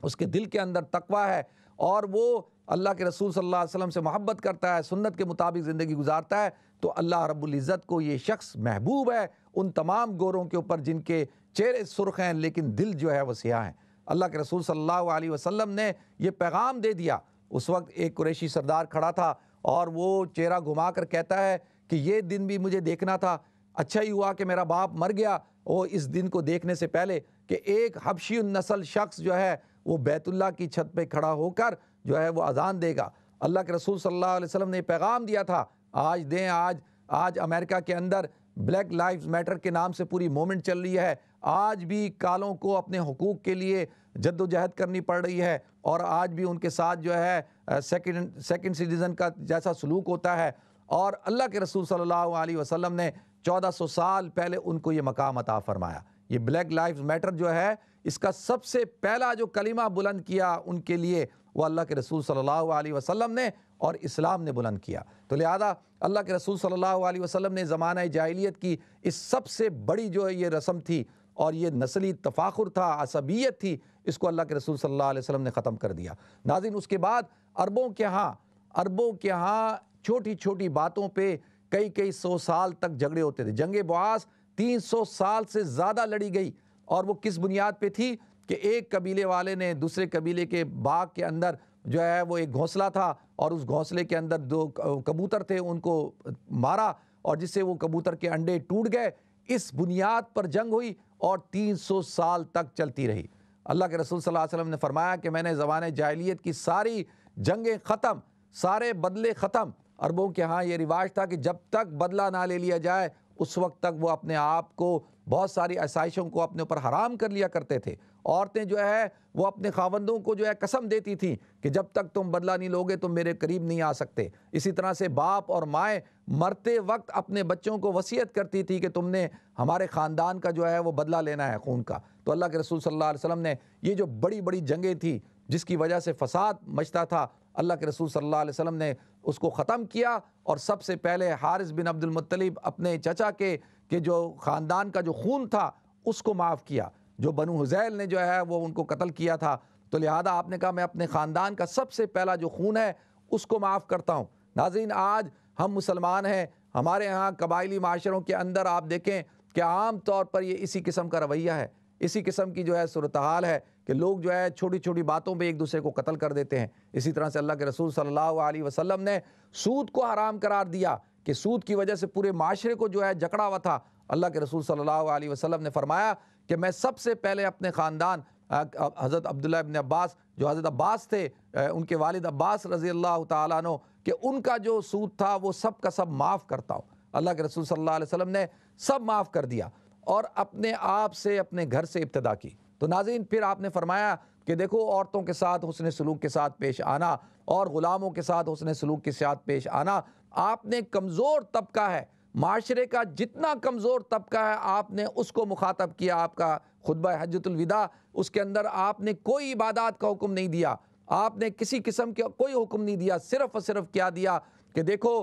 اس کے دل کے اندر تقوی ہے اور وہ اللہ کے رسول صلی اللہ علیہ وسلم سے محبت کرتا ہے، سنت کے مطابق زندگی گزارتا ہے، تو اللہ رب العزت کو یہ شخص محبوب ہے ان تمام گوروں کے اوپر جن کے چہرے سرخ ہیں لیکن دل جو ہے وہ سیاہ ہیں۔ اللہ کے رسول صلی اللہ علیہ وسلم نے یہ پیغام دے دیا۔ اس وقت ایک قریشی سردار کھڑا تھا اور وہ چہرہ گھما کر کہتا ہے کہ یہ دن بھی مجھے دیکھنا تھا، اچھا ہی ہوا کہ میرا باپ مر گیا اور اس دن کو دیکھنے سے پہلے کہ ایک حبشی النسل شخص جو ہے وہ بیت اللہ کی چھت پہ کھڑا ہو کر جو ہے وہ اذان دے گا۔ اللہ کے رسول صلی اللہ علیہ وسلم نے پیغام دیا تھا، آج دیں، آج امریکہ کے اندر بلیک لائفز میٹر کے نام سے پوری مومنٹ چل رہی ہے، آج بھی کالوں کو اپنے حقوق کے لیے جد و جہد کرنی پڑ رہی ہے اور آج بھی ان کے ساتھ جو ہے سیکنڈ سٹیزن کا جیسا سلوک ہوتا ہے، اور اللہ کے رسول صلی اللہ علیہ وسلم نے 1400 سال پہلے ان کو یہ مقام عطا فرمایا۔ یہ بلیک لائفز میٹر جو ہے اس کا سب سے پہلا جو کلمہ بلند کیا ان کے لیے وہ اللہ کے رسول صلی اللہ علیہ وسلم نے اور اسلام نے بلند کیا۔ تو لہذا اللہ کے رسول صلی اللہ علیہ وسلم نے زمانہ جاہلیت کی اس سب سے بڑی جو ہے یہ رسم تھی اور یہ نسلی تفاخر تھا، عصبیت تھی، اس کو اللہ کے رسول صلی اللہ علیہ وسلم نے ختم کر دیا۔ ناظرین، اس کے بعد عربوں کے ہاں چھوٹی چھوٹی باتوں پہ کئی سو سال تک جھگڑے ہوتے تھے۔ جنگ بعاث 300 سال سے زیادہ لڑی گئی اور وہ کس بنیاد پہ تھی کہ ایک قبیلے والے نے دوسرے قبیلے کے باغ کے اندر جو ہے وہ ایک گھونسلہ تھا اور اس گھونسلے کے اندر 2 کبوتر تھے، ان کو مارا اور جس سے وہ کبوتر کے انڈے ٹوٹ گئے۔ اس بنیاد پر جنگ ہوئی اور 300 سال تک چلتی رہی۔ اللہ کے رسول صلی اللہ علیہ وسلم نے فرمایا کہ میں نے زمانہ جاہلیت کی ساری جنگیں ختم، سارے بدلے ختم۔ عربوں کے ہاں یہ رواج تھا کہ جب تک بدلہ نہ لے لیا جائے اس وقت تک وہ اپنے آپ کو بہت ساری آسائشوں کو اپنے اوپر حرام کر لیا کرتے تھے۔ عورتیں جو ہے وہ اپنے خاوندوں کو جو ہے قسم دیتی تھیں کہ جب تک تم بدلہ نہیں لوگے تم میرے قریب نہیں آ سکتے۔ اسی طرح سے باپ اور مائیں مرتے وقت اپنے بچوں کو وصیت کرتی تھی کہ تم نے ہمارے خاندان کا جو ہے وہ بدلہ لینا ہے خون کا۔ تو اللہ کے رسول صلی اللہ علیہ وسلم نے یہ جو بڑی بڑی جنگیں تھیں جس کی وجہ سے فساد مچتا تھا، اللہ کے رسول صلی اللہ علیہ وسلم نے اس کو ختم کیا اور سب سے پہلے حارث بن عبد المطلب اپنے چچا کے جو خاندان کا جو خون تھا اس کو معاف کیا، جو بنو حذیل نے جو ہے وہ ان کو قتل کیا تھا۔ تو لہذا آپ نے کہا میں اپنے خاندان کا سب سے پہلا جو خون ہے اس کو معاف کرتا ہوں۔ ناظرین، آج ہم مسلمان ہیں، ہمارے ہاں قبائلی معاشروں کے اندر آپ دیکھیں کہ عام طور پر یہ اسی قسم کا رویہ ہے، اسی قسم کی جو ہے صورتحال ہے کہ لوگ جو ہے چھوٹی چھوٹی باتوں پہ ایک دوسرے کو قتل کر دیتے ہیں۔ اسی طرح سے اللہ کے رسول صلی اللہ علیہ وسلم نے سود کو حرام قرار دیا کہ سود کی وجہ سے پورے معاشرے کو جو ہے جکڑا ہوا تھا۔ اللہ کے رسول صلی اللہ علیہ وسلم نے فرمایا کہ میں سب سے پہلے اپنے خاندان حضرت عبداللہ ابن عباس جو حضرت عباس تھے، ان کے والد عباس رضی اللہ تعالیٰ عنہ، کہ ان کا جو سود تھا وہ سب کا سب معاف کرتا ہوں۔ اللہ کے رسول صلی اللہ علیہ وسلم نے سب معاف کر دیا اور اپنے آپ سے اپنے گھر سے ابتدا کی۔ تو ناظرین، پھر آپ نے فرمایا کہ دیکھو عورتوں کے ساتھ حسن سلوک کے ساتھ پیش آنا اور غلاموں کے ساتھ حسن سلوک کے ساتھ پیش آنا، آپ نے کمزور طبقہ ہے معاشرے کا، جتنا کمزور طبقہ ہے آپ نے اس کو مخاطب کیا۔ آپ کا خطبہ حجۃ الوداع، اس کے اندر آپ نے کوئی عبادات کا حکم نہیں دیا، آپ نے کسی قسم کا کوئی حکم نہیں دیا، صرف اور صرف کیا دیا کہ دیکھو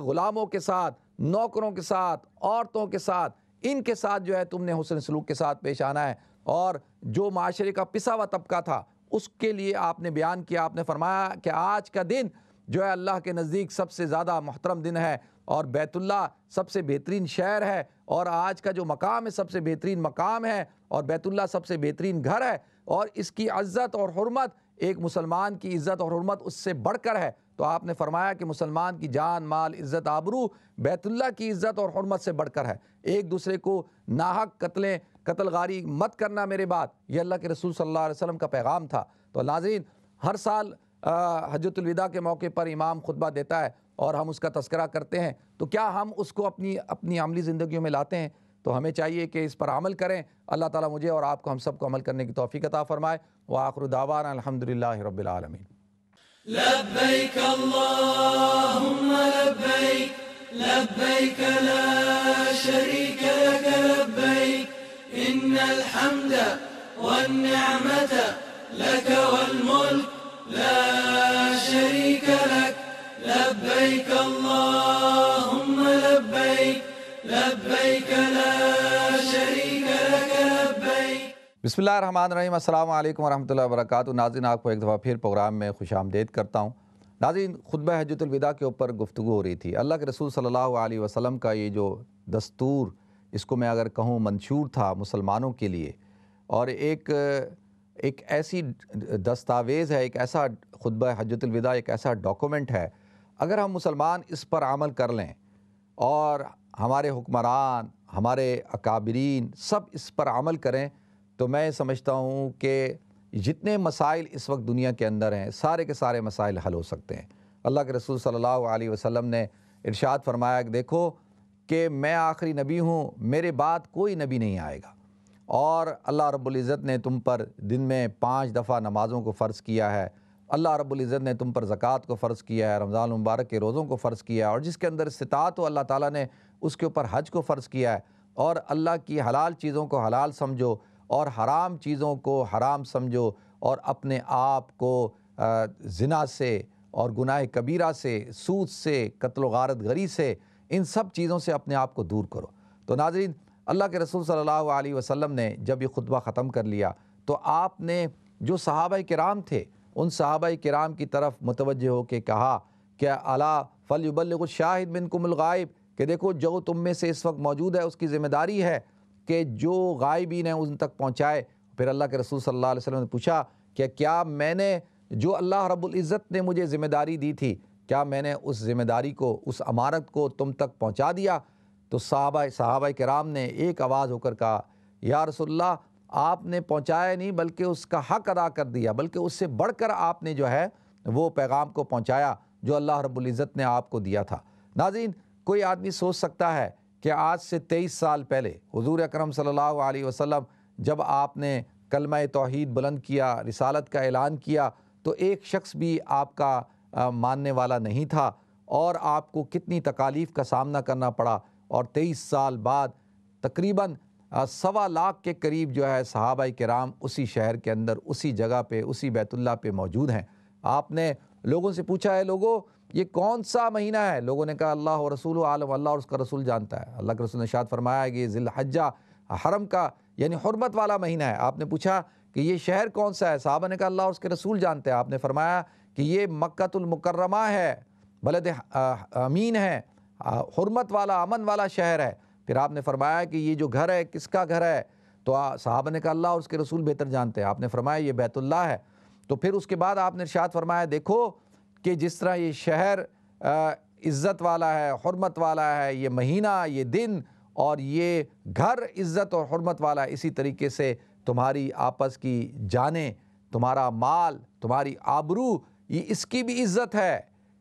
غلاموں کے ساتھ، نوکروں کے ساتھ، عورتوں کے ساتھ، ان کے ساتھ جو ہے تم نے حسن سلوک کے ساتھ پیش آنا ہے۔ اور جو معاشرے کا پسا ہوا طبقہ تھا اس کے لیے آپ نے بیان کیا، آپ نے فرمایا کہ آج کا دن جو ہے اللہ کے نزدیک سب سے زیادہ محترم دن ہے اور بیت اللہ سب سے بہترین شہر ہے اور آج کا جو مقام ہے سب سے بہترین مقام ہے اور بیت اللہ سب سے بہترین گھر ہے اور اس کی عزت اور حرمت، ایک مسلمان کی عزت اور حرمت اس سے بڑھ کر ہے۔ تو آپ نے فرمایا کہ مسلمان کی جان، مال، عزت، آبرو بیت اللہ کی عزت اور حرمت سے بڑھ کر ہے۔ ایک دوسرے کو ناحق قتل غاری مت کرنا میرے بات، یہ اللہ کے رسول صلی اللہ علیہ وسلم کا پیغام تھا۔ تو ناظرین، ہر سال حجۃ الوداع کے موقع پر امام خطبہ دیتا ہے اور ہم اس کا تذکرہ کرتے ہیں، تو کیا ہم اس کو اپنی عملی زندگیوں میں لاتے ہیں؟ تو ہمیں چاہیے کہ اس پر عمل کریں۔ اللہ تعالیٰ مجھے اور آپ کو، ہم سب کو عمل کرنے کی توفیق عطا فرمائے۔ وآخر دعوانا الحمدللہ رب العالمین۔ لبيك اللهم لبيك لبيك لا شريك لك لبيك إن الحمد والنعمة لك والملك لا شريك لك لبيك اللهم لبيك لبيك لا شريك لك لبيك۔ بسم اللہ الرحمن الرحیم۔ السلام علیکم ورحمۃ اللہ وبرکاتہ۔ ناظرین، آپ کو ایک دفعہ پھر پروگرام میں خوش آمدید کرتا ہوں۔ ناظرین، خطبہ حجۃ الوداع کے اوپر گفتگو ہو رہی تھی۔ اللہ کے رسول صلی اللہ علیہ وسلم کا یہ جو دستور، اس کو میں اگر کہوں منشور تھا مسلمانوں کے لیے، اور ایک ایسی دستاویز ہے، ایک ایسا خطبہ حجۃ الوداع ایک ایسا ڈاکومنٹ ہے، اگر ہم مسلمان اس پر عمل کر لیں اور ہمارے حکمران، ہمارے اکابرین سب اس پر عمل کریں، تو میں سمجھتا ہوں کہ جتنے مسائل اس وقت دنیا کے اندر ہیں، سارے کے سارے مسائل حل ہو سکتے ہیں۔ اللہ کے رسول صلی اللہ علیہ وسلم نے ارشاد فرمایا کہ دیکھو کہ میں آخری نبی ہوں، میرے بعد کوئی نبی نہیں آئے گا، اور اللہ رب العزت نے تم پر دن میں 5 دفعہ نمازوں کو فرض کیا ہے، اللہ رب العزت نے تم پر زکوٰۃ کو فرض کیا ہے، رمضان المبارک کے روزوں کو فرض کیا ہے، اور جس کے اندر استطاعت ہو اللہ تعالیٰ نے اس کے اوپر حج کو فرض کیا ہے، اور اللہ کی حلال چیزوں کو حلال سمجھو اور حرام چیزوں کو حرام سمجھو، اور اپنے آپ کو زنا سے اور گناہ کبیرہ سے، سود سے، قتل و غارت گری سے، ان سب چیزوں سے اپنے آپ کو دور کرو۔ تو ناظرین، اللہ کے رسول صلی اللہ علیہ وسلم نے جب یہ خطبہ ختم کر لیا تو آپ نے جو صحابہ کرام تھے، ان صحابہ کرام کی طرف متوجہ ہو کے کہا کہ الا فلیبلغ الشاہد منکم الغائب، کہ دیکھو جو تم میں سے اس وقت موجود ہے اس کی ذمہ داری ہے کہ جو غائبین ہیں ان تک پہنچائے۔ پھر اللہ کے رسول صلی اللہ علیہ وسلم نے پوچھا کہ کیا میں نے جو اللہ رب العزت نے مجھے ذمہ داری دی تھی، کیا میں نے اس ذمہ داری کو، اس امانت کو تم تک پہنچا دیا؟ تو صحابہ کرام نے ایک آواز ہو کر کہا یا رسول اللہ، آپ نے پہنچایا نہیں بلکہ اس کا حق ادا کر دیا، بلکہ اس سے بڑھ کر آپ نے جو ہے وہ پیغام کو پہنچایا جو اللہ رب العزت نے آپ کو دیا تھا۔ ناظرین، کوئی آدمی سوچ سکتا ہے کہ آج سے 23 سال پہلے حضور اکرم صلی اللہ علیہ وسلم جب آپ نے کلمہ توحید بلند کیا، رسالت کا اعلان کیا، تو ایک شخص بھی آپ کا ماننے والا نہیں تھا، اور آپ کو کتنی تکالیف کا سامنا کرنا پڑا، اور 23 سال بعد تقریباً 1.25 لاکھ کے قریب جو ہے صحابہ کرام اسی شہر کے اندر، اسی جگہ پہ، اسی بیت اللہ پہ موجود ہیں۔ آپ نے لوگوں سے پوچھا ہے لوگوں یہ کون سا مہینہ ہے؟ لوگوں نے کہا اللہ و رسول عالم، اللہ اور اس کا رسول جانتا ہے۔ اللہ کے رسول نے ارشاد فرمایا کہ یہ ذی الحجہ حرم کا یعنی حرمت والا مہینہ ہے۔ آپ نے پوچھا کہ یہ شہر کون سا ہے؟ صحابہ نے کہا اللہ اور اس کے رسول جانتے ہیں۔ آپ نے فرمایا کہ یہ مکۃ المکرمہ ہے، بلد امین ہے، حرمت والا، امن والا شہر ہے۔ پھر آپ نے فرمایا کہ یہ جو گھر ہے کس کا گھر ہے؟ تو صحابہ نے کہا اللہ اور اس کے رسول بہتر جانتے ہیں۔ آپ نے فرمایا یہ بیت اللہ ہے۔ تو پھر اس کے بعد آپ نے ارشاد فرمایا دیکھو کہ جس طرح یہ شہر عزت والا ہے، حرمت والا ہے، یہ مہینہ، یہ دن اور یہ گھر عزت اور حرمت والا ہے، اسی طریقے سے تمہاری آپس کی جانیں، تمہارا مال، تمہاری آبرو، یہ اس کی بھی عزت ہے۔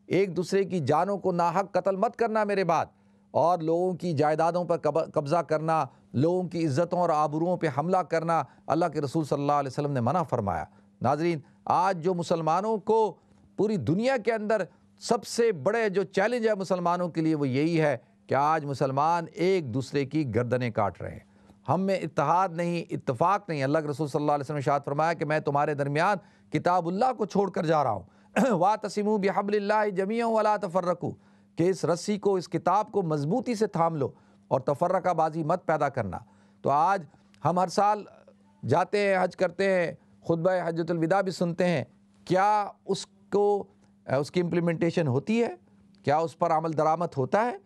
ایک دوسرے کی جانوں کو ناحق قتل مت کرنا میرے بعد، اور لوگوں کی جائیدادوں پر قبضہ کرنا، لوگوں کی عزتوں اور آبروؤں پہ حملہ کرنا اللہ کے رسول صلی اللہ علیہ وسلم نے منع فرمایا۔ ناظرین، آج جو مسلمانوں کو پوری دنیا کے اندر سب سے بڑے جو چیلنج ہے مسلمانوں کے لیے وہ یہی ہے کہ آج مسلمان ایک دوسرے کی گردنیں کاٹ رہے ہیں۔ ہم میں اتحاد نہیں، اتفاق نہیں۔ اللہ کے رسول صلی اللہ علیہ وسلم نے ارشاد فرمایا کہ میں تمہارے درمیان کتاب اللہ کو چھوڑ کر جا رہا ہوں، وَاعْتَصِمُوا بِحَبْلِ اللَّهِ جَمِيعًا وَلَا تَفَرَّقُوا، کہ اس رسی کو، اس کتاب کو مضبوطی سے تھام لو اور تفرقہ بازی مت پیدا کرنا۔ تو آج ہم ہر سال جاتے ہیں، حج کرتے ہیں، خطبہ حجۃ الوداع بھی سنتے ہیں، کیا اس کی امپلیمنٹیشن ہوتی ہے؟ کیا اس پر عمل درآمد ہوتا ہے؟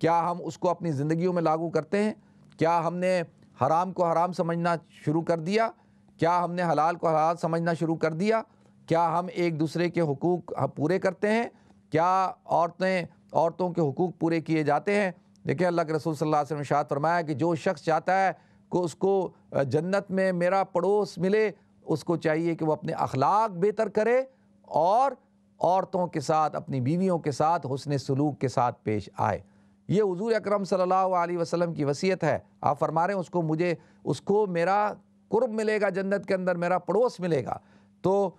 کیا ہم اس کو اپنی زندگیوں میں لاگو کرتے ہیں؟ کیا ہم نے حرام کو حرام سمجھنا شروع کر دیا؟ کیا ہم نے حلال کو حلال سمجھنا شروع کر دیا؟ کیا ہم ایک دوسرے کے حقوق پورے کرتے ہیں؟ کیا عورتوں کے حقوق پورے کیے جاتے ہیں؟ دیکھیں، اللہ کے رسول صلی اللہ علیہ وسلم نے ارشاد فرمایا کہ جو شخص چاہتا ہے کہ اس کو جنت میں میرا پڑوس ملے، اس کو چاہیے کہ وہ اپنے اخلاق بہتر کرے اور عورتوں کے ساتھ، اپنی بیویوں کے ساتھ حسن سلوک کے ساتھ پیش آئے۔ یہ حضور اکرم صلی اللہ علیہ وسلم کی وصیت ہے۔ آپ فرما رہے ہیں اس کو میرا قرب ملے گا جنت کے اندر، میرا پڑوس ملے گا۔ تو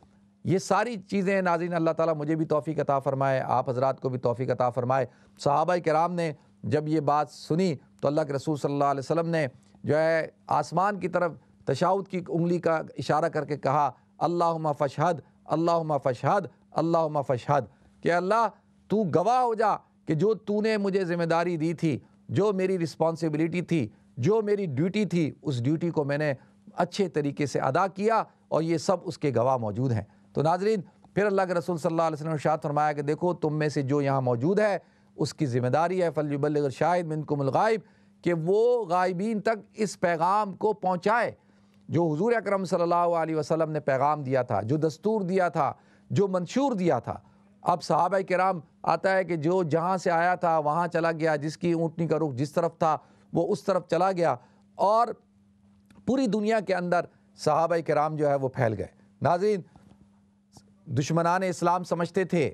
یہ ساری چیزیں ناظرین اللہ تعالیٰ مجھے بھی توفیق عطا فرمائے، آپ حضرات کو بھی توفیق عطا فرمائے۔ صحابہ کرام نے جب یہ بات سنی تو اللہ کے رسول صلی اللہ علیہ وسلم نے جو ہے آسمان کی طرف تشہد کی انگلی کا اشارہ کر کے کہا، اللہم فشہد، اللہم فشہد، اللہم فشہد، کہ اللہ تو گواہ ہو جا کہ جو تو نے مجھے ذمہ داری دی تھی، جو میری رسپانسبلٹی تھی، جو میری ڈیوٹی تھی، اس ڈیوٹی کو میں نے اچھے طریقے سے ادا کیا، اور یہ سب اس کے گواہ موجود ہیں۔ تو ناظرین پھر اللہ کے رسول صلی اللہ علیہ وسلم نے ارشاد فرمایا کہ دیکھو تم میں سے جو یہاں موجود ہے اس کی ذمہ داری ہے فَلْيُبَلِّغِ الشَّاهِدُ مِنْكُمُ الْغَائِبَ، کہ وہ غائبین تک اس پیغام کو پہنچائے جو حضور اکرم صلی اللہ علیہ وسلم نے پیغام دیا تھا، جو دستور دیا تھا، جو منشور دیا تھا۔ اب صحابہ کرام آتا ہے کہ جو جہاں سے آیا تھا وہاں چلا گیا، جس کی اونٹنی کا رخ جس طرف تھا وہ اس طرف چلا گیا، اور پوری دنیا کے اندر صحابہ کرام جو ہے وہ پھیل گئے۔ ناظرین دشمنان اسلام سمجھتے تھے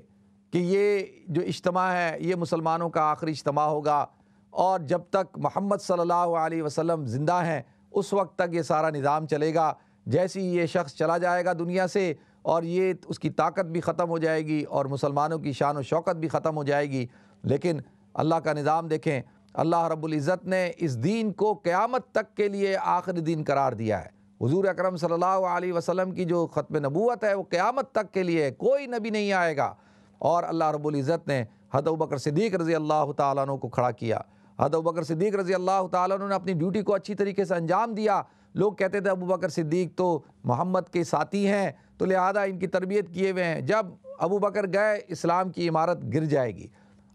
کہ یہ جو اجتماع ہے یہ مسلمانوں کا آخری اجتماع ہوگا، اور جب تک محمد صلی اللہ علیہ وسلم زندہ ہیں اس وقت تک یہ سارا نظام چلے گا۔ جیسے ہی یہ شخص چلا جائے گا دنیا سے اور یہ اس کی طاقت بھی ختم ہو جائے گی اور مسلمانوں کی شان و شوکت بھی ختم ہو جائے گی۔ لیکن اللہ کا نظام دیکھیں، اللہ رب العزت نے اس دین کو قیامت تک کے لیے آخری دین قرار دیا ہے۔ حضور اکرم صلی اللہ علیہ وسلم کی جو ختم نبوت ہے وہ قیامت تک کے لیے، کوئی نبی نہیں آئے گا۔ اور اللہ رب العزت نے حضرت ابوبکر صدیق رضی اللہ تعالیٰ عنہ کو کھڑا کیا۔ حضرت ابوبکر صدیق رضی اللہ تعالیٰ عنہ نے اپنی ڈیوٹی کو اچھی طریقے سے انجام دیا۔ لوگ کہتے تھے ابوبکر صدیق تو محمد کے ساتھی ہیں تو لہذا ان کی تربیت کیے ہوئے ہیں، جب ابوبکر گئے اسلام کی عمارت گر جائے گی۔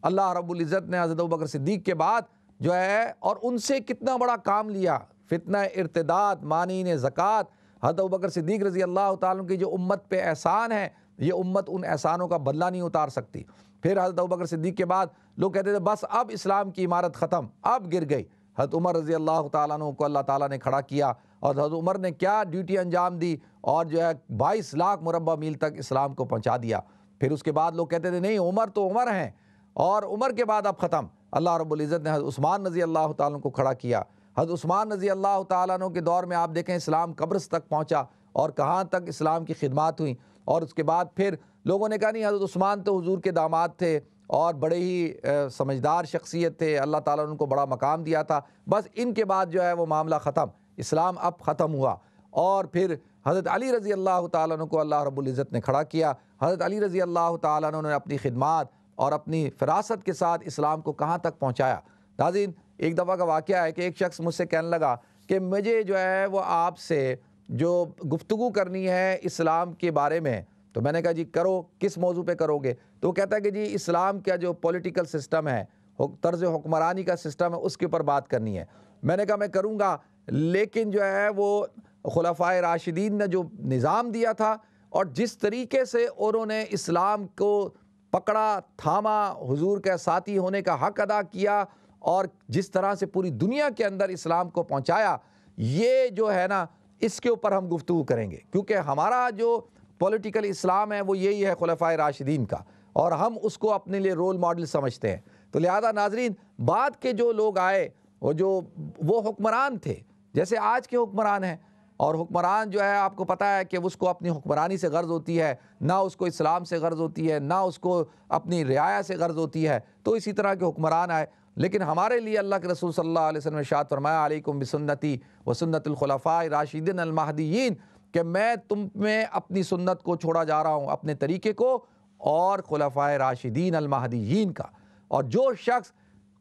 اللہ رب العزت نے حضرت ابوبکر صدیق کے بعد جو ہے اور ان سے کتنا بڑا کام لیا، فتنہ ارتداد، مانعین زکوٰۃ۔ حضرت ابوبکر صدیق رضی اللہ تعالیٰ عنہ کی جو امت پہ احسان ہے، یہ امت ان احسانوں کا بدلہ نہیں اتار سکتی۔ پھر حضرت ابوبکر صدیق کے بعد لوگ کہتے تھے بس اب اسلام کی عمارت ختم، اب گر گئی۔ حضرت عمر رضی اللہ تعالیٰ عنہ کو اللہ تعالیٰ نے کھڑا کیا، اور حضرت عمر نے کیا ڈیوٹی انجام دی، اور جو ہے 22 لاکھ مربع میل تک اسلام کو پہنچا دیا۔ پھر اس کے بعد لوگ کہتے تھے نہیں عمر تو عمر ہیں، اور عمر کے بعد اب ختم۔ اللہ رب العزت نے حضرت عثمان رضی اللہ تعالیٰ عنہ کو کھڑا کیا۔ حضرت عثمان رضی اللہ تعالیٰ عنہ کے دور میں آپ دیکھیں اسلام قبرص تک پہنچا، اور کہاں تک اسلام کی خدمات ہوئیں۔ اور اس کے بعد پھر لوگوں نے کہا نہیں حضرت عثمان تو حضور کے داماد تھے اور بڑے ہی سمجھدار شخصیت تھے، اللہ تعالیٰ نے ان کو بڑا مقام دیا تھا، بس ان کے بعد جو ہے وہ معاملہ ختم، اسلام اب ختم ہوا۔ اور پھر حضرت علی رضی اللہ تعالیٰ عنہ کو اللہ رب العزت نے کھڑا کیا۔ حضرت علی رضی اللہ تعالیٰ عنہ نے اپنی خدمات اور اپنی فراست کے ساتھ اسلام کو کہاں تک پہنچایا۔ ناظرین ایک دفعہ کا واقعہ ہے کہ ایک شخص مجھ سے کہنے لگا کہ مجھے جو ہے وہ آپ سے جو گفتگو کرنی ہے اسلام کے بارے میں، تو میں نے کہا جی کرو، کس موضوع پہ کرو گے؟ تو وہ کہتا ہے کہ جی اسلام کا جو پولیٹیکل سسٹم ہے، طرز حکمرانی کا سسٹم ہے، اس کے اوپر بات کرنی ہے۔ میں نے کہا میں کروں گا، لیکن جو ہے وہ خلفائے راشدین نے جو نظام دیا تھا اور جس طریقے سے انہوں نے اسلام کو پکڑا، تھاما، حضور کا ساتھی ہونے کا حق ادا کیا، اور جس طرح سے پوری دنیا کے اندر اسلام کو پہنچایا، یہ جو ہے نا اس کے اوپر ہم گفتگو کریں گے، کیونکہ ہمارا جو پولیٹیکل اسلام ہے وہ یہی ہے خلفائے راشدین کا، اور ہم اس کو اپنے لیے رول ماڈل سمجھتے ہیں۔ تو لہذا ناظرین بعد کے جو لوگ آئے وہ حکمران تھے جیسے آج کے حکمران ہیں، اور حکمران جو ہے آپ کو پتہ ہے کہ اس کو اپنی حکمرانی سے غرض ہوتی ہے، نہ اس کو اسلام سے غرض ہوتی ہے، نہ اس کو اپنی رعایا سے غرض ہوتی ہے۔ تو اسی طرح کے حکمران آئے، لیکن ہمارے لیے اللہ کے رسول صلی اللہ علیہ وسلم نے ارشاد فرمایا علیکم بسنتی و سنت الخلفاء الراشدین المہدیین، کہ میں تم میں اپنی سنت کو چھوڑا جا رہا ہوں، اپنے طریقے کو، اور خلفائے راشدین المہدیین کا۔ اور جو شخص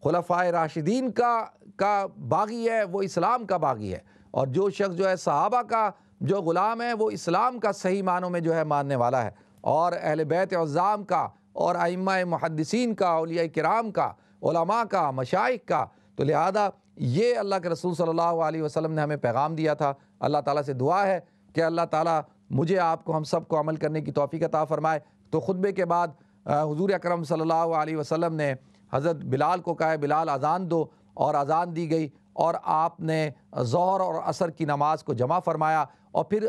خلفائے راشدین کا باغی ہے وہ اسلام کا باغی ہے، اور جو شخص جو ہے صحابہ کا جو غلام ہے وہ اسلام کا صحیح معنوں میں جو ہے ماننے والا ہے، اور اہل بیت عظام کا، اور ائمہ محدثین کا، اولیاء کرام کا، علماء کا، مشائخ کا۔ تو لہذا یہ اللہ کے رسول صلی اللہ علیہ وسلم نے ہمیں پیغام دیا تھا۔ اللہ تعالیٰ سے دعا ہے کہ اللہ تعالیٰ مجھے آپ کو ہم سب کو عمل کرنے کی توفیق عطا فرمائے۔ تو خطبے کے بعد حضور اکرم صلی اللہ علیہ وسلم نے حضرت بلال کو کہا بلال اذان دو، اور اذان دی گئی، اور آپ نے ظہر اور عصر کی نماز کو جمع فرمایا، اور پھر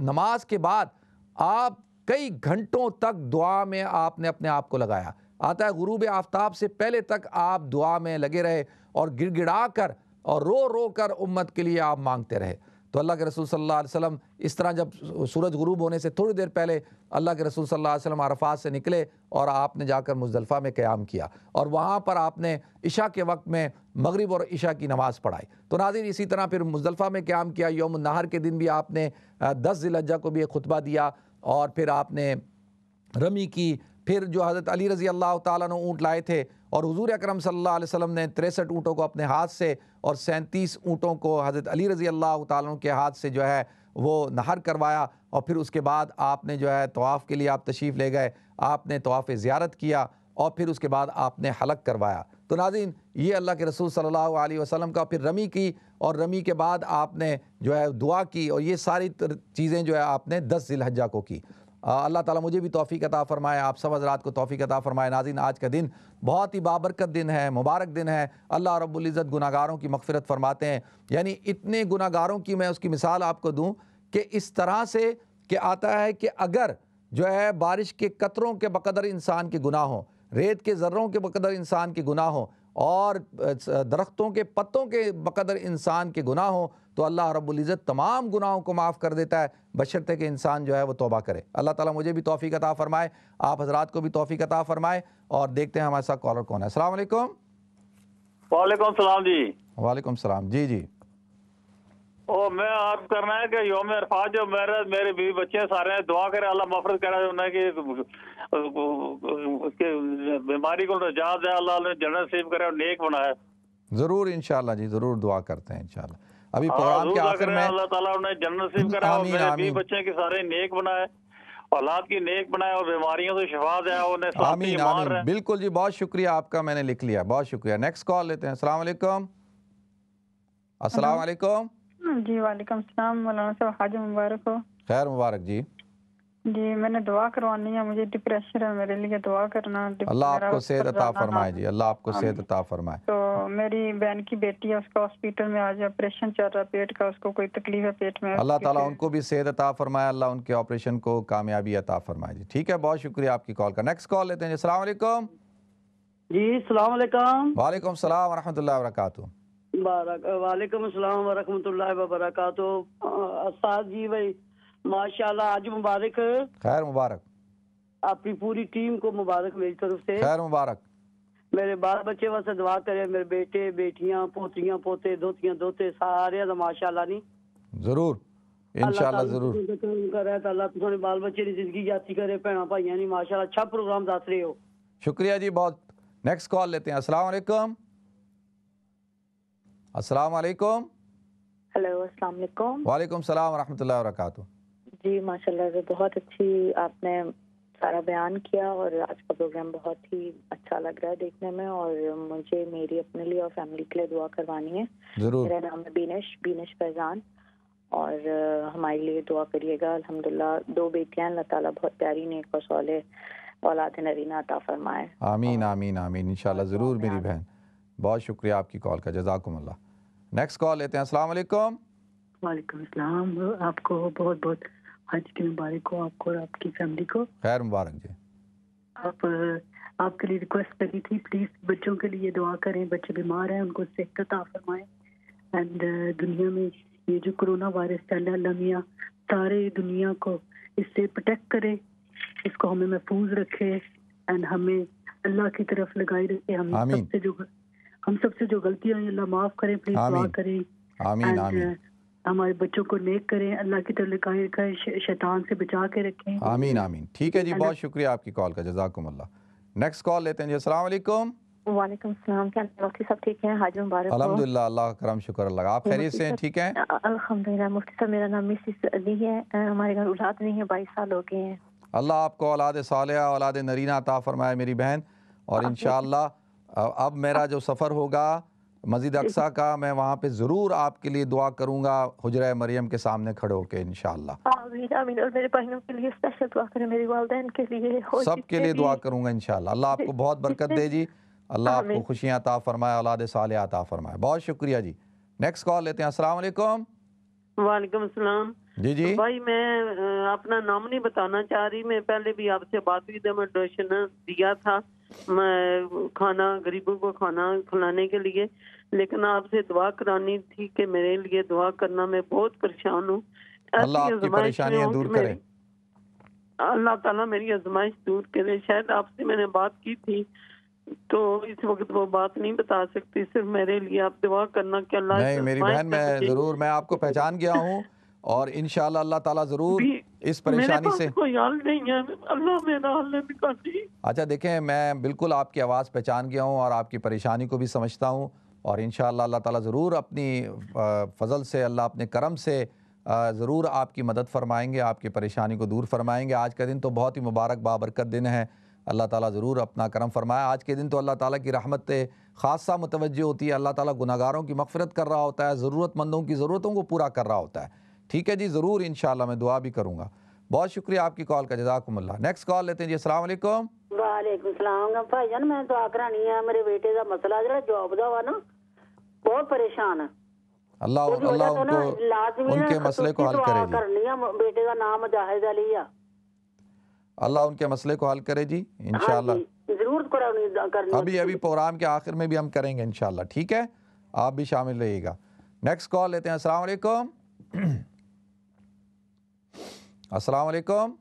نماز کے بعد آپ کئی گھنٹوں تک دعا میں آپ نے اپنے آپ کو لگایا. آتا ہے غروب آفتاب سے پہلے تک آپ دعا میں لگے رہے اور گڑ گڑا کر اور رو رو کر امت کے لیے آپ مانگتے رہے. تو اللہ کے رسول صلی اللہ علیہ وسلم اس طرح جب سورج غروب ہونے سے تھوڑی دیر پہلے اللہ کے رسول صلی اللہ علیہ وسلم عرفات سے نکلے اور آپ نے جا کر مزدلفہ میں قیام کیا اور وہاں پر آپ نے عشاء کے وقت میں مغرب اور عشاء کی نماز پڑھائی. تو ناظرین اسی طرح پھر مزدلفہ میں قیام کیا. یوم النحر کے دن بھی آپ نے 10 ذی الحجہ کو بھی ایک خطبہ دیا اور پھر آپ نے رمی کی. پھر جو حضرت علی رضی اللہ تعالیٰ نے اونٹ لائے تھے اور حضور اکرم صلی اللہ علیہ وسلم نے 63 اونٹوں کو اپنے ہاتھ سے اور 37 اونٹوں کو حضرت علی رضی اللہ تعالیٰ کے ہاتھ سے جو ہے وہ نہر کروایا. اور پھر اس کے بعد آپ نے جو ہے طواف کے لیے آپ تشریف لے گئے, آپ نے طواف زیارت کیا اور پھر اس کے بعد آپ نے حلق کروایا. تو ناظرین یہ اللہ کے رسول صلی اللہ علیہ وسلم کا. پھر رمی کی اور رمی کے بعد آپ نے جو ہے دعا کی اور یہ ساری چیزیں جو ہے آپ نے 10 ذی الحجہ کو کی. اللہ تعالیٰ مجھے بھی توفیق عطا فرمائے, آپ سب حضرات کو توفیق عطا فرمائے. ناظرین آج کا دن بہت ہی بابرکت دن ہے, مبارک دن ہے. اللہ رب العزت گناہگاروں کی مغفرت فرماتے ہیں. یعنی اتنے گناہگاروں کی میں اس کی مثال آپ کو دوں کہ اس طرح سے کہ آتا ہے کہ اگر جو ہے بارش کے قطروں کے بقدر انسان کے گناہ ہوں, ریت کے ذروں کے بقدر انسان کے گناہ ہوں اور درختوں کے پتوں کے بقدر انسان کے گناہ ہوں, تو اللہ رب العزت تمام گناہوں کو معاف کر دیتا ہے بشرطے کہ انسان جو ہے وہ توبہ کرے. اللہ تعالیٰ مجھے بھی توفیق عطا فرمائے, آپ حضرات کو بھی توفیق عطا فرمائے. اور دیکھتے ہیں ہمارے ساتھ کالر کون ہے. السلام علیکم. وعلیکم السلام جی. وعلیکم السلام. جی جی. میں آپ کرنا ہے کہ یوم عرفات جو میرے بیوی بچے سارے دعا کرے اللہ مغفرت کرے کہ اس کے بیماری کو نجات دے, اللہ جنت نصیب کرے اور نیک بنائے. ضرور انشاءاللہ جی, ضرور دعا کرتے ہیں انشاءاللہ. ابھی پروگرام کے آخر میں اللہ تعالیٰ انہیں جنت نصیب کرے اور میرے بیوی بچے کے سارے نیک بنائے, اولاد کی نیک بنائے اور بیماریوں سے شفا دے. آمین آمین. بالکل جی, بہت شکریہ آپ کا, میں نے لکھ لیا, بہت شکریہ. نیکسٹ کال لیتے ہیں. السلام علیکم. السلام علیکم. جی وعلیکم السلام. مولانا صاحب حاج مبارک ہو. خیر مبارک جی. جی میں نے دعا کروانی ہے, مجھے ڈپریشن ہے, میرے لیے دعا کرنا. اللہ آپ کو صحت عطا فرمائے جی, اللہ آپ کو صحت عطا فرمائے. تو میری بہن کی بیٹی ہے, اس کا ہاسپیٹل میں آج آپریشن چل رہا ہے پیٹ کا, اس کو کوئی تکلیف ہے پیٹ میں. اللہ تعالیٰ ان کو بھی صحت عطا فرمائے, اللہ ان کے آپریشن کو کامیابی عطا فرمائے جی. ٹھیک ہے, بہت شکریہ آپ کی کال کا. نیکسٹ کال لیتے ہیں جی. السلام علیکم. جی السلام علیکم. وعلیکم السلام ورحمۃ اللہ وبرکاتہ. وعلیکم السلام ورحمۃ اللہ وبرکاتہ. استاد جی بھائی ماشاءاللہ آج مبارک. خیر مبارک. آپ کی پوری ٹیم کو مبارک میری طرف سے. خیر مبارک. میرے بال بچے واسطے دعا کرے, میرے بیٹے بیٹیاں پوتریاں پوتے دوتیاں دوتے سارے ماشاءاللہ نہیں. ضرور انشاءاللہ ضرور. اللہ تمہارے بال بچے کی زندگی جاتی کرے, بہنا بھائیاں نہیں ماشاءاللہ اچھا پروگرام دس رہے ہو. شکریہ جی بہت. نیکسٹ کال لیتے ہیں. السلام علیکم. السلام علیکم. ہیلو السلام علیکم. وعلیکم السلام ورحمۃ اللہ وبرکاتہ. جی ماشاءاللہ سے بہت اچھی آپ نے سارا بیان کیا اور آج کا پروگرام بہت ہی اچھا لگ رہا ہے دیکھنے میں, اور مجھے میری اپنے لیے اور فیملی کے لیے دعا کروانی ہے. ضرور. میرا نام ہے بینش فیضان, اور ہمارے لیے دعا کریے گا. الحمدللہ 2 بیٹیاں, اللہ تعالیٰ بہت پیاری نیک اور صالح اولاد نرینہ عطا فرمائے. آمین آمین آمین انشاءاللہ ضرور میری بہن. بہت شکریہ آپ کی کال کا, جزاکم اللہ. نیکسٹ کال لیتے ہیں. السلام علیکم. وعلیکم السلام. آپ کو بہت بہت حج کی مبارک ہو, آپ کو اور آپ کی فیملی کو. خیر مبارک جی. آپ کے لیے ریکویسٹ کری تھی, پلیز بچوں کے لیے دعا کریں, بچے بیمار ہیں ان کو صحت عطا فرمائیں. اینڈ دنیا میں یہ جو کرونا وائرس چل رہا ہے, اللہ میاں سارے دنیا کو اس سے پروٹیکٹ کرے, اس کو ہمیں محفوظ رکھے اینڈ ہمیں اللہ کی طرف لگائی رکھے. ہم سب سے جو غلطیاں ہیں اللہ معاف کریں, پلیز دعا کریں. آمین آمین. ہمارے بچوں کو نیک کریں, اللہ کی طرف لگائی رکھیں, شیطان سے بچا کے رکھیں. آمین آمین. ٹھیک ہے جی, بہت شکریہ آپ کی کال کا, جزاکم اللہ. نیکسٹ کال لیتے ہیں جی. السلام علیکم. وعلیکم السلام. کیا مفتی صاحب ٹھیک ہیں؟ حاج مبارک ہو. الحمدللہ, اللہ کا کرم شکر اللہ. آپ خیریت سے ہیں؟ ٹھیک ہیں الحمدللہ. مفتی صاحب میرا نام مسز علی ہے, ہمارے گھر اولاد نہیں ہے, 22 سال ہو گئے ہیں. اللہ آپ کو اولاد صالحہ اولاد نرینہ عطا فرمائے میری بہن. اور انشاءاللہ اب میرا جو سفر ہوگا مسجد اقصیٰ کا, میں وہاں پہ ضرور آپ کے لیے دعا کروں گا حجرہ مریم کے سامنے کھڑے ہو کے انشاءاللہ. آمین آمین. اور میرے بہنوں کے لیے اسپیشل دعا کریں, میری والدین کے لیے, سب کے لیے دعا کروں گا انشاءاللہ. اللہ آپ کو بہت برکت دے جی, اللہ آپ کو خوشیاں عطا فرمائے, اولاد صالحہ عطا فرمائے. بہت شکریہ جی. نیکسٹ کال لیتے ہیں. السلام علیکم. وعلیکم السلام. جی جی بھائی میں اپنا نام نہیں بتانا چاہ رہی، میں پہلے بھی آپ سے بات ہوئی تھی، میں ڈونیشن دیا تھا میں کھانا غریبوں کو کھانا کھلانے کے لیے، لیکن آپ سے دعا کرانی تھی کہ میرے لیے دعا کرنا، میں بہت پریشان ہوں، اللہ ایسی آپ کی آزمائش میں پریشانیاں ہوں دور کہ کرے. اللہ تعالیٰ میری آزمائش دور کرے. شاید آپ سے میں نے بات کی تھی تو اس وقت وہ بات نہیں بتا سکتی، صرف میرے لیے آپ دعا کرنا کہ اللہ نہیں میری بہن، میں آپ کو پہچان گیا ہوں، اور انشاءاللہ اللہ تعالیٰ ضرور اس پریشانی سے. میرے پاس کوئی حل نہیں ہے، اللہ میرا حل نکالی. اچھا دیکھیں، میں بالکل آپ کی آواز پہچان گیا ہوں اور آپ کی پریشانی کو بھی سمجھتا ہوں، اور انشاءاللہ اللہ تعالیٰ ضرور اپنی فضل سے، اللہ اپنے کرم سے ضرور آپ کی مدد فرمائیں گے، آپ کی پریشانی کو دور فرمائیں گے. آج کا دن تو بہت ہی مبارک بابرکت دن ہے، اللہ تعالیٰ ضرور اپنا کرم فرمائے. آج کے دن تو اللہ تعالیٰ کی رحمت خاصہ متوجہ ہوتی ہے، اللہ تعالیٰ گناہگاروں کی مغفرت کر رہا ہوتا ہے، ضرورت مندوں کی ضرورتوں کو پورا کر رہا ہوتا ہے. ٹھیک ہے جی، ضرور انشاءاللہ میں دعا بھی کروں گا. بہت شکریہ آپ کی کال کا، جزاکم اللہ. نیکسٹ کال لیتے ہیں جی. السلام علیکم. وعلیکم السلام. بھائی جان میں دعا کرانی ہے، میرے بیٹے کا مسئلہ جڑا جاب دا وا نا بہت پریشان ہے. اللہ ان کو ان کے مسئلے کو حل کرے جی. کرنی ہے، بیٹے کا نام مجاہد علی ہے. اللہ ان کے مسئلے کو حل کرے جی انشاءاللہ. ضرور کرنی ابھی پروگرام کے آخر میں بھی ہم کریں گے انشاءاللہ. ٹھیک ہے، آپ بھی شامل رہیے گا. نیکسٹ کال لیتے ہیں. السلام علیکم. السلام علیکم.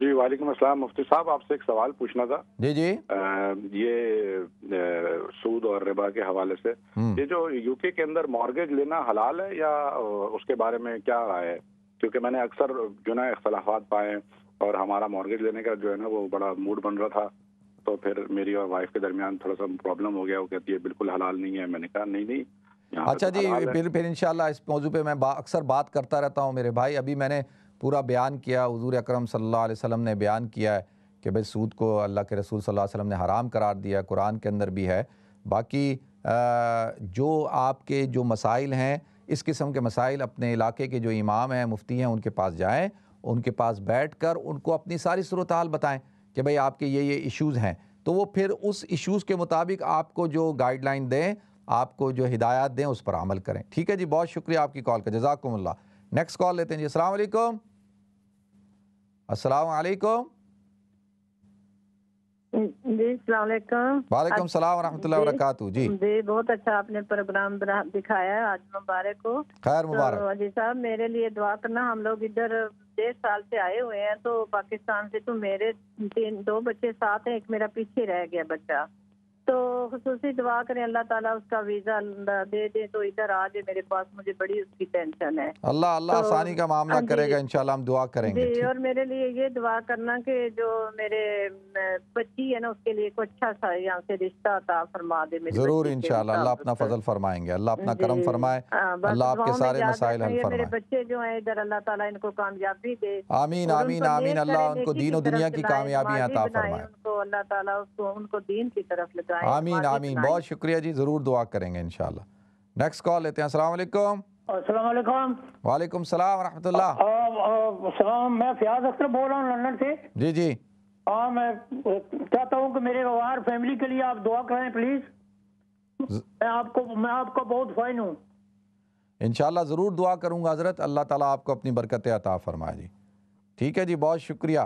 جی وعلیکم السلام. مفتی صاحب آپ سے ایک سوال پوچھنا تھا. جی جی. یہ سود اور ربا کے حوالے سے، یہ جو یو کے اندر مارگیج لینا حلال ہے یا اس کے بارے میں کیا رائے ہے؟ کیونکہ میں نے اکثر جو نا اختلافات پائے، اور ہمارا مارگیج لینے کا جو ہے نا وہ بڑا موڈ بن رہا تھا، تو پھر میری اور وائف کے درمیان تھوڑا سا پرابلم ہو گیا. وہ کہتی ہے بالکل حلال نہیں ہے. میں نے کہا نہیں. اچھا جی، پھر انشاءاللہ اس موضوع پہ میں اکثر بات کرتا رہتا ہوں میرے بھائی. ابھی میں نے پورا بیان کیا، حضور اکرم صلی اللہ علیہ وسلم نے بیان کیا ہے کہ بھئی سود کو اللہ کے رسول صلی اللہ علیہ وسلم نے حرام قرار دیا، قرآن کے اندر بھی ہے. باقی جو آپ کے جو مسائل ہیں، اس قسم کے مسائل اپنے علاقے کے جو امام ہیں، مفتی ہیں، ان کے پاس جائیں، ان کے پاس بیٹھ کر ان کو اپنی ساری صورتحال بتائیں کہ بھئی آپ کے یہ ایشوز ہیں، تو وہ پھر اس ایشوز کے مطابق آپ کو جو گائیڈ لائن دیں، آپ کو جو ہدایات دیں، اس پر عمل کریں. ٹھیک ہے جی، بہت شکریہ آپ کی کال کا، جزاکم اللہ. نیکسٹ کال لیتے ہیں جی. السلام علیکم. السلام علیکم. جی السلام علیکم. وعلیکم السلام ورحمۃ اللہ وبرکاتہ. جی بہت اچھا آپ نے پروگرام دکھایا ہے، آج مبارک ہو. خیر مبارک. تو جی صاحب میرے لیے دعا کرنا. ہم لوگ ادھر 1.5 سال سے آئے ہوئے ہیں، تو پاکستان سے، تو میرے 2 بچے ساتھ ہیں، ایک میرا پیچھے رہ گیا بچہ، تو خصوصی دعا کریں اللہ تعالیٰ اس کا ویزا دے دے تو ادھر آ جائے میرے پاس. مجھے بڑی اس کی ٹینشن ہے. اللہ آسانی کا معاملہ کرے گا انشاءاللہ، ہم دعا کریں گے. جی، اور میرے لیے یہ دعا کرنا کہ جو میرے بچی ہے نا، اس کے لیے کوئی اچھا سا یہاں سے رشتہ عطا فرما دے. ضرور انشاءاللہ اللہ اپنا فضل فرمائیں گے، اللہ اپنا کرم فرمائے، اللہ آپ کے سارے مسائل حل فرمائے. میرے بچے جو ہیں ادھر، اللہ تعالیٰ ان کو کامیابی دے. آمین آمین آمین. اللہ ان کو دین و دنیا کی کامیابی عطا فرمائے. ان کو اللہ تعالیٰ ان کو دین کی طرف لگائے. آمین آمین. بہت شکریہ جی، ضرور دعا کریں گے انشاءاللہ. نیکسٹ کال لیتے ہیں. السلام علیکم. السلام علیکم. وعلیکم السلام ورحمۃ اللہ. السلام. میں فیاض اختر بول رہا ہوں لندن سے. جی جی. میں چاہتا ہوں کہ میرے وار فیملی کے لیے آپ دعا کریں پلیز. میں آپ کو بہت فائن ہوں. انشاءاللہ ضرور دعا کروں گا حضرت. اللہ تعالیٰ آپ کو اپنی برکتیں عطا فرمائے جی. ٹھیک ہے جی، بہت شکریہ،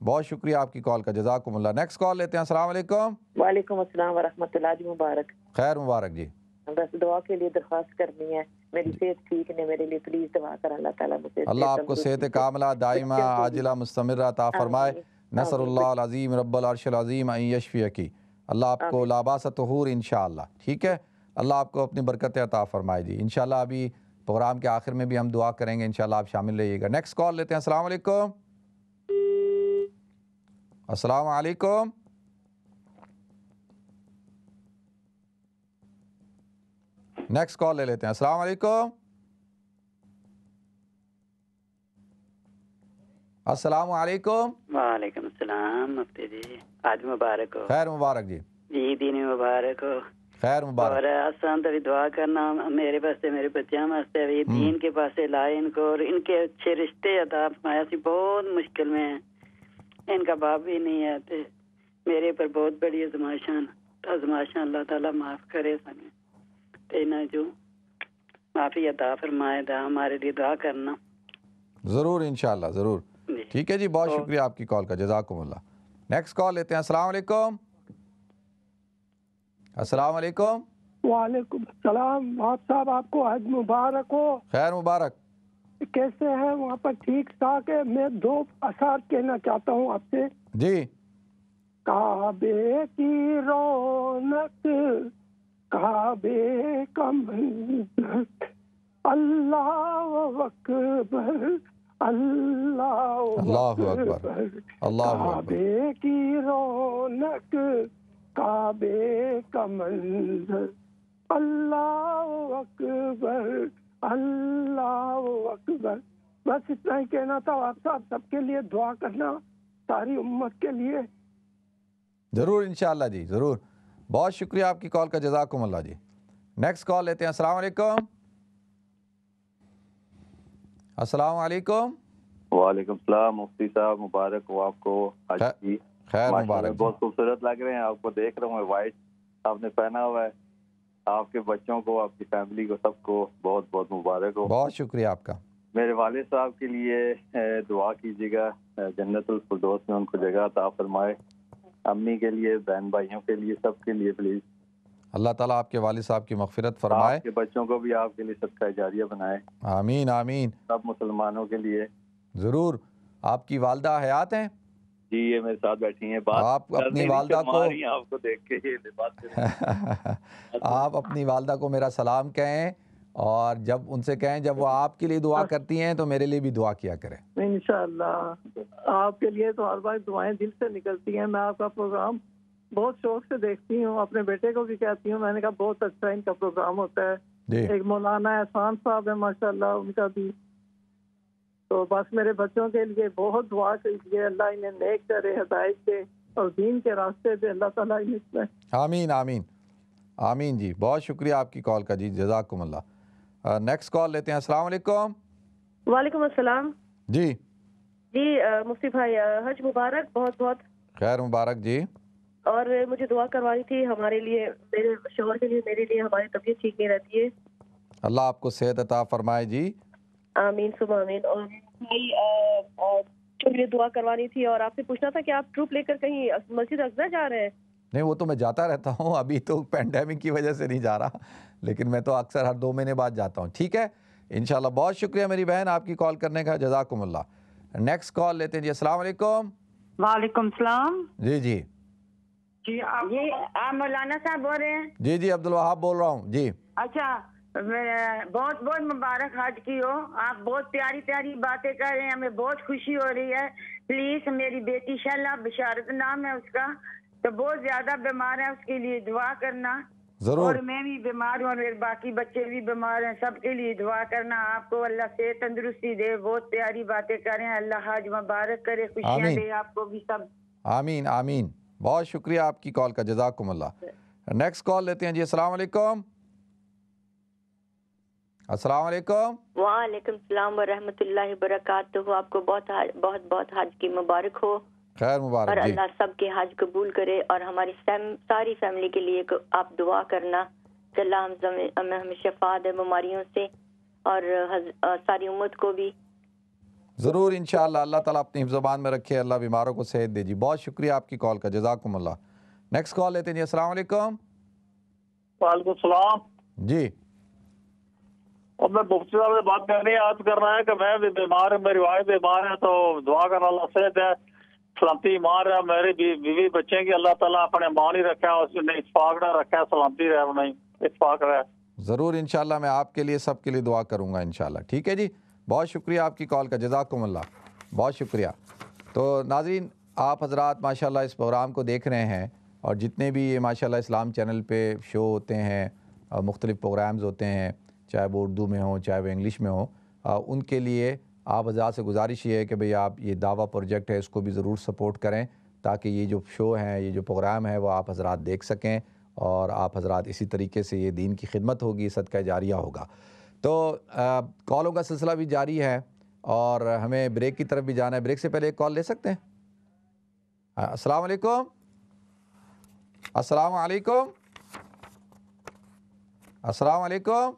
بہت شکریہ آپ کی کال کا، جزاکم اللہ. نیکسٹ کال لیتے ہیں. السلام علیکم. وعلیکم السلام ورحمۃ اللہ. جی مبارک. خیر مبارک جی. بس دعا کے لیے درخواست کرنی ہے. میری صحت ٹھیک نہیں، میرے لیے پلیز دعا کر. اللہ تعالیٰ مجھے اللہ آپ کو صحت کاملہ دائمہ عاجلہ مستمرہ عطا فرمائے. نصر اللہ العظیم رب العرش العظیم ان یشفیکی. اللہ آپ کو لاباس طہور انشاءاللہ. ٹھیک ہے، اللہ آپ کو اپنی برکتیں عطا فرمائے جی. انشاءاللہ ابھی پروگرام کے آخر میں بھی ہم دعا کریں گے انشاءاللہ، آپ شامل رہیے گا. نیکسٹ کال لیتے ہیں. السلام علیکم. السلام علیکم. نیکسٹ کال لے لیتے ہیں. السلام علیکم. السلام علیکم. وعلیکم السلام. مفتی جی آج مبارک ہو. خیر مبارک جی. جی دین مبارک ہو. خیر مبارک. اور آسان تو بھی دعا کرنا میرے واسطے، میرے بچیاں واسطے بھی دین کے پاسے لائے ان کو، اور ان کے اچھے رشتے عطا فرمایا. سی بہت مشکل میں ہیں، ان کا باپ بھی نہیں ہے، میرے پر بہت بڑی آزمائشاں اللہ تعالیٰ معاف کرے سنیں تینا جو معافی عطا فرمائے. دا ہمارے لیے دعا کرنا. ضرور انشاءاللہ ضرور. ٹھیک ہے جی, بہت شکریہ آپ کی کال کا, جزاکم اللہ. نیکسٹ کال لیتے ہیں. السلام علیکم. السلام علیکم. وعلیکم السلام. بہت صاحب آپ کو حج مبارک ہو. خیر مبارک. کیسے ہیں وہاں پر؟ ٹھیک ٹھاک ہے. میں 2 اشعار کہنا چاہتا ہوں آپ سے. جی. کعبے کی رونق کعبے کا منظر اللہ اکبر اللہ اکبر کعبے کی رونق کعبے کا منظر اللہ اکبر اللہ اکبر. بس اتنا ہی کہنا تھا. آپ صاحب سب کے لیے دعا کرنا, ساری امت کے لیے. ضرور انشاءاللہ جی, ضرور. بہت شکریہ آپ کی کال کا, جزاکم اللہ جی. نیکسٹ کال لیتے ہیں. السلام علیکم. السلام علیکم. وعلیکم السلام. مفتی صاحب مبارک ہو آپ کو حج کی. خیر مبارک. بہت خوبصورت لگ رہے ہیں, آپ کو دیکھ رہا ہوں. وائٹ آپ نے پہنا ہوا ہے. آپ کے بچوں کو, آپ کی فیملی کو, سب کو بہت بہت مبارک ہو. بہت شکریہ آپ کا. میرے والد صاحب کے لیے دعا کیجیے گا, جنت الفردوس میں ان کو جگہ عطا فرمائے. امی کے لیے, بہن بھائیوں کے لیے, سب کے لیے پلیز. اللہ تعالیٰ آپ کے والد صاحب کی مغفرت فرمائے. آپ کے بچوں کو بھی آپ کے لیے صدقہ جاریہ بنائے. آمین آمین. سب مسلمانوں کے لیے. ضرور. آپ کی والدہ حیات ہیں؟ جی یہ میرے ساتھ بیٹھی ہیں. آپ اپنی والدہ کو آپ کو دیکھ کے یہ بات آپ اپنی والدہ کو میرا سلام کہیں, اور جب ان سے کہیں جب وہ آپ کے لیے دعا کرتی ہیں تو میرے لیے بھی دعا کیا کریں. انشاءاللہ آپ کے لیے تو ہر بار دعائیں دل سے نکلتی ہیں. میں آپ کا پروگرام بہت شوق سے دیکھتی ہوں, اپنے بیٹے کو بھی کہتی ہوں. میں نے کہا بہت اچھا ان کا پروگرام ہوتا ہے. ایک مولانا احسان صاحب ہے ماشاءاللہ, ان کا بھی. تو بس میرے بچوں کے لیے بہت دعا کیجیے, اللہ انہیں نیک کرے, ہدایت دے, اور دین کے راستے پہ اللہ تعالیٰ انہیں. آمین آمین آمین جی. بہت شکریہ آپ کی کال کا جی, جزاکم اللہ. نیکسٹ کال لیتے ہیں. السلام علیکم. وعلیکم السلام. جی جی مفتی بھائی حج مبارک. بہت بہت خیر مبارک جی. اور مجھے دعا کروانی تھی ہمارے لیے, میرے شوہر کے لیے, میرے لیے. ہماری طبیعت ٹھیک نہیں رہتی ہے. اللہ آپ کو صحت عطا فرمائے جی. آمین ثم آمین. اور بھائی کے لیے دعا کروانی تھی, اور آپ سے پوچھنا تھا کہ آپ ٹروپ لے کر کہیں مسجد اقصیٰ جا رہے ہیں؟ نہیں وہ تو میں جاتا رہتا ہوں, ابھی تو پینڈیمک کی وجہ سے نہیں جا رہا, لیکن میں تو اکثر ہر 2 مہینے بعد جاتا ہوں. ٹھیک ہے انشاءاللہ. بہت شکریہ میری بہن آپ کی کال کرنے کا, جزاکم اللہ. نیکسٹ کال لیتے ہیں جی. السلام علیکم. وعلیکم السلام. جی جی جی آپ مولانا صاحب بول رہے ہیں؟ جی جی عبدالوہاب بول رہا ہوں جی. اچھا بہت بہت مبارک حج کی ہو. آپ بہت پیاری پیاری باتیں کر رہے ہیں, ہمیں بہت خوشی ہو رہی ہے. پلیز میری بیٹی شیلا بشارت نام ہے اس کا, تو بہت زیادہ بیمار ہے, اس کے لیے دعا کرنا. ضرور. اور میں بھی بیمار ہوں, اور میرے باقی بچے بھی بیمار ہیں, سب کے لیے دعا کرنا. آپ کو اللہ سے تندرستی دے. بہت پیاری باتیں کریں. اللہ حج مبارک کرے, خوشیاں دے آپ کو بھی سب. آمین آمین. بہت شکریہ آپ کی کال کا, جزاکم اللہ. نیکسٹ کال لیتے ہیں جی. السلام علیکم. السلام علیکم. وعلیکم السلام ورحمۃ اللہ وبرکاتہ. آپ کو بہت بہت بہت حج کی مبارک ہو. خیر مبارک. اور جی اللہ سب کے حج قبول کرے, اور ہماری ساری فیملی کے لیے آپ دعا کرنا کہ اللہ ہمیں شفا دے بیماریوں سے, اور ساری امت کو بھی. ضرور انشاءاللہ. اللہ تعالیٰ اپنی زبان میں رکھے, اللہ بیماروں کو صحت دے جی. بہت شکریہ آپ کی کال کا, جزاکم اللہ. نیکسٹ کال لیتے ہیں جی. السلام علیکم. وعلیکم السلام. جی اور میں مفتی صاحب سے بات کرنی ہے, عرض کرنا ہے کہ میں بھی بیمار ہوں, میری وائف بیمار ہے, تو دعا کرنا اللہ صحت ہے, سلامتی ایمان ہے. میری بیوی بچے کی اللہ تعالیٰ اپنے مان ہی رکھا, اس نے اتفاق نہ رکھا, سلامتی رہے, انہیں اتفاق رہے. ضرور انشاءاللہ. میں آپ کے لیے سب کے لیے دعا کروں گا انشاءاللہ. ٹھیک ہے جی. بہت شکریہ آپ کی کال کا, جزاکم اللہ. بہت شکریہ. تو ناظرین آپ حضرات ماشاءاللہ اس پروگرام کو دیکھ رہے ہیں, اور جتنے بھی یہ ماشاءاللہ اسلام چینل پہ شو ہوتے ہیں, مختلف پروگرامز ہوتے ہیں, چاہے وہ اردو میں ہوں چاہے وہ انگلش میں ہوں, ان کے لیے آپ حضرات سے گزارش یہ ہے کہ بھئی آپ یہ دعویٰ پروجیکٹ ہے اس کو بھی ضرور سپورٹ کریں, تاکہ یہ جو شو ہیں, یہ جو پروگرام ہے وہ آپ حضرات دیکھ سکیں, اور آپ حضرات اسی طریقے سے یہ دین کی خدمت ہوگی, صدقہ جاریہ ہوگا. تو کالوں کا سلسلہ بھی جاری ہے, اور ہمیں بریک کی طرف بھی جانا ہے. بریک سے پہلے ایک کال لے سکتے ہیں؟ السلام علیکم. السلام علیکم. السلام علیکم.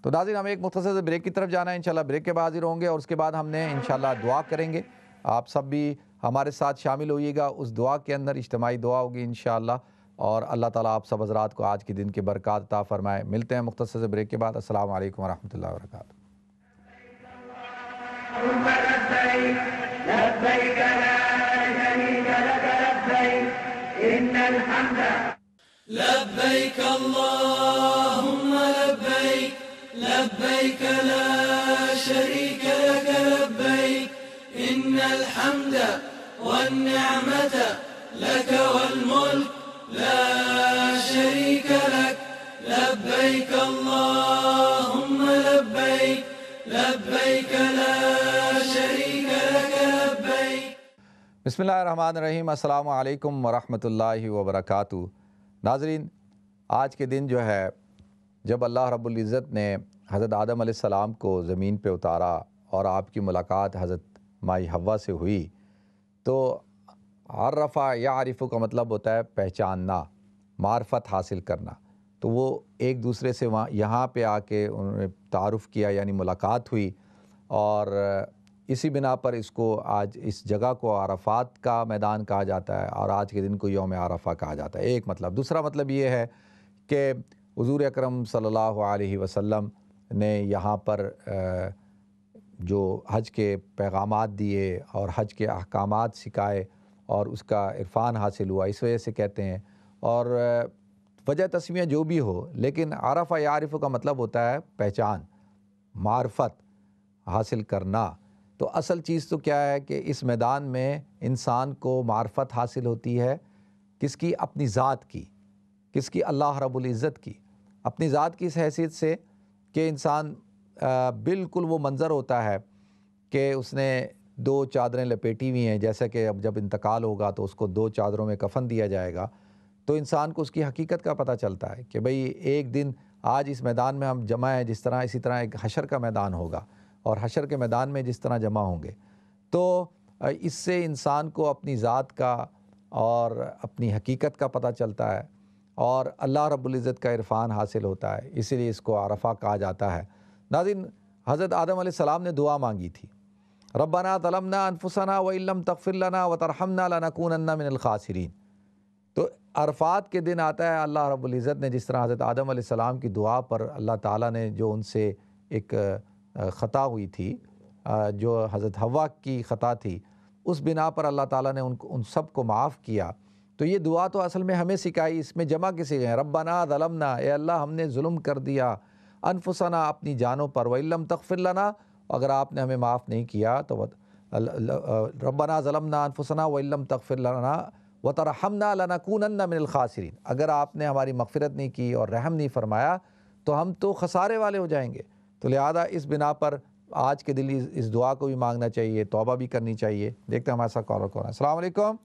تو ناظرین ہمیں ایک مختصر بریک کی طرف جانا ہے، انشاءاللہ بریک کے بعد حاضر ہوں گے اور اس کے بعد ہم نے انشاءاللہ دعا کریں گے. آپ سب بھی ہمارے ساتھ شامل ہوئیے گا، اس دعا کے اندر اجتماعی دعا ہوگی انشاءاللہ، اور اللہ تعالیٰ آپ سب حضرات کو آج کے دن کی برکات عطا فرمائے. ملتے ہیں مختصر سے بریک کے بعد. السلام علیکم ورحمۃ اللہ وبرکاتہ. لبيك لا شريك لك لبيك إن الحمد لبيك اللهم لبيك لبيك لا شريك لك لبيك إن الحمد والنعمة لك والملك لا شريك لك لبيك اللهم لبيك لبيك لا شريك لك لبيك. بسم اللہ الرحمن الرحیم. السلام علیکم ورحمۃ اللہ وبرکاتہ. ناظرین آج کے دن جو ہے جب اللہ رب العزت نے حضرت آدم علیہ السلام کو زمین پہ اتارا اور آپ کی ملاقات حضرت مائی حوا سے ہوئی، تو عرفہ یعرف کا مطلب ہوتا ہے پہچاننا، معرفت حاصل کرنا. تو وہ ایک دوسرے سے وہاں یہاں پہ آ کے انہوں نے تعارف کیا، یعنی ملاقات ہوئی، اور اسی بنا پر اس کو آج اس جگہ کو عرفات کا میدان کہا جاتا ہے اور آج کے دن کو یوم عرفہ کہا جاتا ہے. ایک مطلب. دوسرا مطلب یہ ہے کہ حضور اکرم صلی اللہ علیہ وسلم نے یہاں پر جو حج کے پیغامات دیے اور حج کے احکامات سکھائے اور اس کا عرفان حاصل ہوا، اس وجہ سے کہتے ہیں. اور وجہ تسمیہ جو بھی ہو، لیکن عرفہ یعرف کا مطلب ہوتا ہے پہچان، معرفت حاصل کرنا. تو اصل چیز تو کیا ہے کہ اس میدان میں انسان کو معرفت حاصل ہوتی ہے. کس کی؟ اپنی ذات کی. کس کی؟ اللہ رب العزت کی. اپنی ذات کی اس حیثیت سے کہ انسان بالکل وہ منظر ہوتا ہے کہ اس نے 2 چادریں لپیٹی ہوئی ہیں، جیسا کہ اب جب انتقال ہوگا تو اس کو 2 چادروں میں کفن دیا جائے گا، تو انسان کو اس کی حقیقت کا پتہ چلتا ہے کہ بھئی ایک دن آج اس میدان میں ہم جمع ہیں، جس طرح اسی طرح ایک حشر کا میدان ہوگا اور حشر کے میدان میں جس طرح جمع ہوں گے. تو اس سے انسان کو اپنی ذات کا اور اپنی حقیقت کا پتہ چلتا ہے اور اللہ رب العزت کا عرفان حاصل ہوتا ہے. اسی لیے اس کو عرفہ کہا جاتا ہے. ناظرین حضرت آدم علیہ السلام نے دعا مانگی تھی، ربنا ظلمنا انفسنا وان لم تغفر لنا وترحمنا لنکونن من الخاسرین. تو عرفات کے دن آتا ہے، اللہ رب العزت نے جس طرح حضرت آدم علیہ السلام کی دعا پر اللہ تعالیٰ نے جو ان سے ایک خطا ہوئی تھی، جو حضرت حوا کی خطا تھی، اس بنا پر اللہ تعالیٰ نے ان سب کو معاف کیا. تو یہ دعا تو اصل میں ہمیں سکھائی. اس میں جمع کسی گئے، ربنا ظلمنا، اے اللہ ہم نے ظلم کر دیا، انفسنا اپنی جانوں پر، وَإِن لَمْ تَغْفِرْ لَنَا، اگر آپ نے ہمیں معاف نہیں کیا تو ربنا ظلمنا انفسنا وَإِن لَمْ تَغْفِرْ لَنَا وَتَرْحَمْنَا لَنَكُونَنَّ مِنَ الْخَاسِرِينَ. اگر آپ نے ہماری مغفرت نہیں کی اور رحم نہیں فرمایا تو ہم تو خسارے والے ہو جائیں گے. تو لہذا اس بنا پر آج کے دن اس دعا کو بھی مانگنا چاہیے، توبہ بھی کرنی چاہیے. دیکھتے ہیں ہمارے ساتھ کالر کون ہے. السلام علیکم.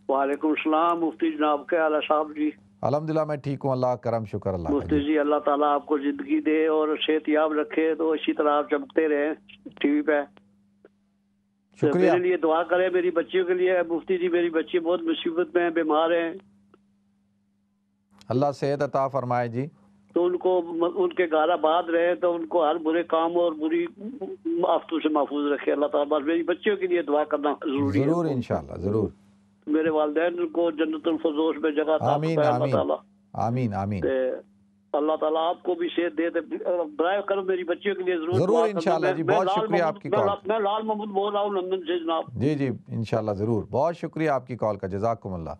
وعلیکم السلام. مفتی جناب کیا حال ہے صاحب جی؟ الحمدللہ میں ٹھیک ہوں، اللہ کرم شکر اللہ. مفتی جی اللہ تعالیٰ آپ کو زندگی دے اور صحت یاب رکھے، تو اسی طرح آپ چمکتے رہیں ٹی وی پہ. شکریہ. میرے لیے دعا کریں، میری بچیوں کے لیے. مفتی جی میری بچی بہت مصیبت میں ہیں، بیمار ہیں. اللہ صحت عطا فرمائے جی. تو ان کو ان کے گھر آباد رہے، تو ان کو ہر برے کام اور بری آفتوں سے محفوظ رکھے اللہ تعالیٰ. بس میری بچیوں کے لیے دعا کرنا ضروری ہے. ضرور انشاءاللہ ضرور. میرے والدین کو جنت الفردوس میں جگہ عطا فرمائے اللہ تعالیٰ. آمین آمین. اللہ تعالیٰ آپ کو بھی صحت دے. برائے کرو میری بچیوں کے لیے ضرور انشاءاللہ جی. بہت شکریہ آپ کی کال. میں لال محمود بول رہا ہوں لندن سے جناب. جی جی انشاءاللہ ضرور. بہت شکریہ آپ کی کال کا، جزاکم اللہ.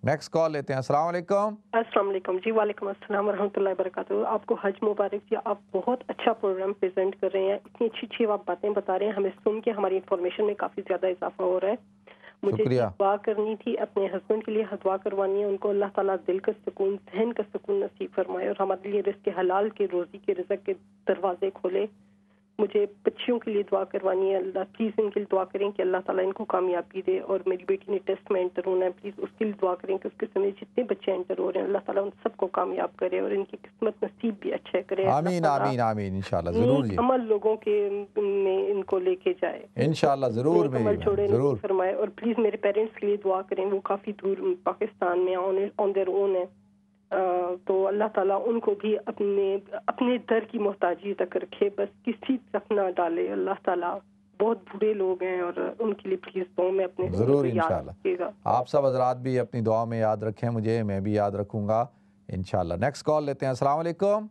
نیکسٹ کال لیتے ہیں. السلام علیکم. السلام علیکم جی. وعلیکم السلام ورحمۃ اللہ وبرکاتہ. آپ کو حج مبارک جی. آپ بہت اچھا پروگرام پریزنٹ کر رہے ہیں، اتنی اچھی آپ باتیں بتا رہے ہیں، ہمیں سن کے ہماری انفارمیشن میں کافی زیادہ اضافہ ہو رہا ہے. مجھے دعا کرنی تھی، اپنے ہسبینڈ کے لیے دعا کروانی ہے. ان کو اللہ تعالیٰ دل کا سکون، ذہن کا سکون نصیب فرمائے اور ہمارے لیے رزق حلال کے، روزی کے، رزق کے دروازے کھولے. مجھے بچیوں کے لیے دعا کروانی ہے. اللہ پلیز ان کے لیے دعا کریں کہ اللہ تعالیٰ ان کو کامیابی دے. اور میری بیٹی نے ٹیسٹ میں انٹر ہونا ہے، پلیز اس کے لیے دعا کریں کہ اس کے سمے جتنے بچے انٹر ہو رہے ہیں اللہ تعالیٰ ان سب کو کامیاب کرے اور ان کی قسمت نصیب بھی اچھا کرے. آمین آمین آمین انشاءاللہ ضرور جی. عمل لوگوں کے میں ان کو لے کے جائے انشاءاللہ ضرور. عمل چھوڑے نہیں فرمائے. اور پلیز میرے پیرنٹس کے لیے دعا کریں، وہ کافی دور پاکستان میں آن دیئر اون ہیں. تو اللہ تعالیٰ ان کو بھی اپنے در کی محتاجی تک رکھے، بس کسی تک نہ ڈالے اللہ تعالیٰ. بہت برے لوگ ہیں اور ان کے لیے پلیز دعاؤں میں اپنے ضرور یاد انشاءاللہ. رکھیے گا. آپ سب حضرات بھی اپنی دعا میں یاد رکھیں مجھے، میں بھی یاد رکھوں گا انشاءاللہ. نیکسٹ کال لیتے ہیں. السلام علیکم.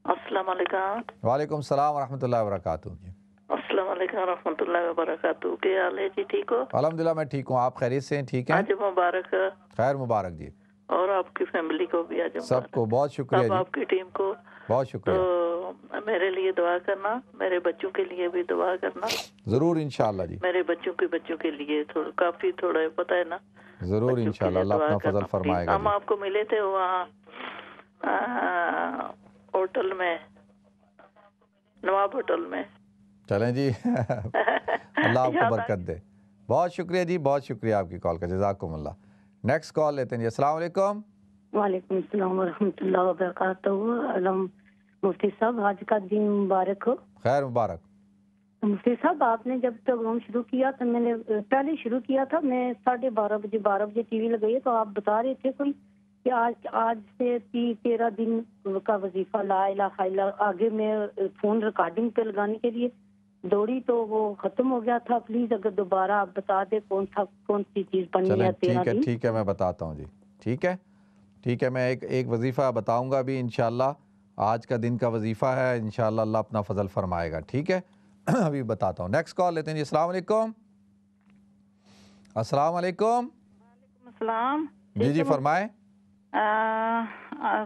السلام علیکم. وعلیکم السلام ورحمۃ اللہ وبرکاتہ. السلام علیکم ورحمۃ اللہ وبرکاتہ. کیا حال ہے جی؟ ٹھیک ہو؟ الحمدللہ میں ٹھیک ہوں. آپ خیریت سے ہیں؟ ٹھیک ہیں؟ آج مبارک. خیر مبارک جی. اور آپ کی فیملی کو بھی آج سب کو بہت شکریہ جی. آپ کی ٹیم کو بہت شکریہ. تو میرے لیے دعا کرنا، میرے بچوں کے لیے بھی دعا کرنا. ضرور انشاءاللہ جی. میرے بچوں کے لیے کافی تھوڑا پتہ ہے نا. ضرور انشاءاللہ اللہ اپنا فضل فرمائے گا. ہم آپ کو ملے تھے وہاں ہوٹل میں، نواب ہوٹل میں. چلیں جی اللہ آپ کو برکت دے. بہت شکریہ جی، بہت شکریہ آپ کی کال کا، جزاکم اللہ. نیکسٹ کال لیتے ہیں جی. السلام علیکم. وعلیکم السلام ورحمۃ اللہ وبرکاتہ. مفتی صاحب آج کا دن مبارک ہو. خیر مبارک. مفتی صاحب آپ نے جب پروگرام شروع کیا تو میں نے پہلے شروع کیا تھا، میں 12:30 بجے ٹی وی لگائی تو آپ بتا رہے تھے کوئی کہ آج سے 13 دن کا وظیفہ لا الہ الا اللہ. آگے میں فون ریکارڈنگ پہ لگانے کے لیے دوڑی تو وہ ختم ہو گیا تھا. پلیز اگر دوبارہ آپ بتا دیں کون سی چیز پڑھنی ہے 13 دن. ٹھیک ہے میں بتاتا ہوں جی. ٹھیک ہے میں ایک وظیفہ بتاؤں گا بھی انشاءاللہ. آج کا دن کا وظیفہ ہے انشاءاللہ، اللہ اپنا فضل فرمائے گا. ٹھیک ہے ابھی بتاتا ہوں. نیکسٹ کال لیتے ہیں جی. السلام علیکم. السلام علیکم. السلام. جی فرمائیں.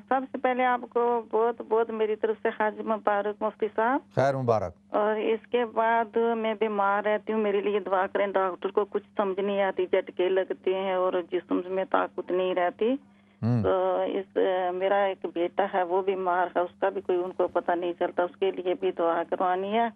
سب سے پہلے آپ کو بہت بہت میری طرف سے حج مبارک مفتی صاحب. خیر مبارک. اور اس کے بعد میں بیمار رہتی ہوں، میرے لیے دعا کریں. ڈاکٹر کو کچھ سمجھ نہیں آتی، جھٹکے لگتے ہیں اور جسم میں طاقت نہیں رہتی. تو میرا ایک بیٹا ہے وہ بیمار ہے، اس کا بھی کوئی ان کو پتہ نہیں چلتا، اس کے لیے بھی دعا کروانی ہے.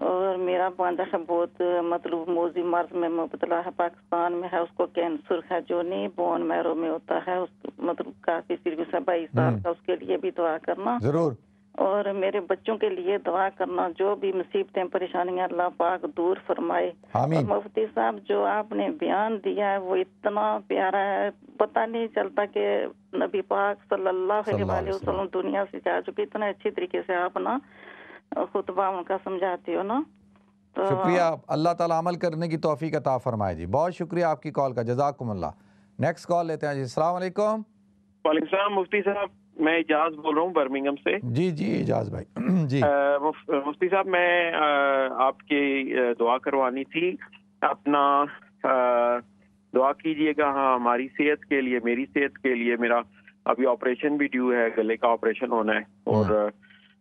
اور میرا بانجا ہے بہت مطلب موذی مرض میں مبتلا ہے، پاکستان میں ہے، اس کو کینسر ہے جو نہیں بون میرو میں ہوتا ہے، اس مطلب کافی سیریس ہے، 22 سال کا. اس کے لیے بھی دعا کرنا ضرور. اور اور بچوں کے لیے دعا کرنا، جو بھی مصیبتیں پریشانیاں اللہ پاک دور فرمائے. اور مفتی صاحب جو آپ نے بیان دیا ہے وہ اتنا پیارا ہے، پتہ نہیں چلتا کہ نبی پاک صلی اللہ علیہ وسلم دنیا سے جا چکے. اتنے اچھی طریقے سے آپ نا خطبہ ان کا سمجھاتے ہو نا. شکریہ، اللہ تعالیٰ عمل کرنے کی توفیق عطا فرمائے جی. بہت شکریہ آپ کی کال کا، جزاکم اللہ. نیکسٹ کال لیتے ہیں جی. السلام علیکم. وعلیکم السلام مفتی صاحب، میں اجاز بول رہا ہوں برمنگھم سے. جی اجاز بھائی. جی مفتی صاحب میں آپ کی دعا کروانی تھی. اپنا دعا کیجئے گا ہاں ہماری صحت کے لیے، میری صحت کے لیے. میرا ابھی آپریشن بھی ڈیو ہے، گلے کا آپریشن ہونا ہے. اور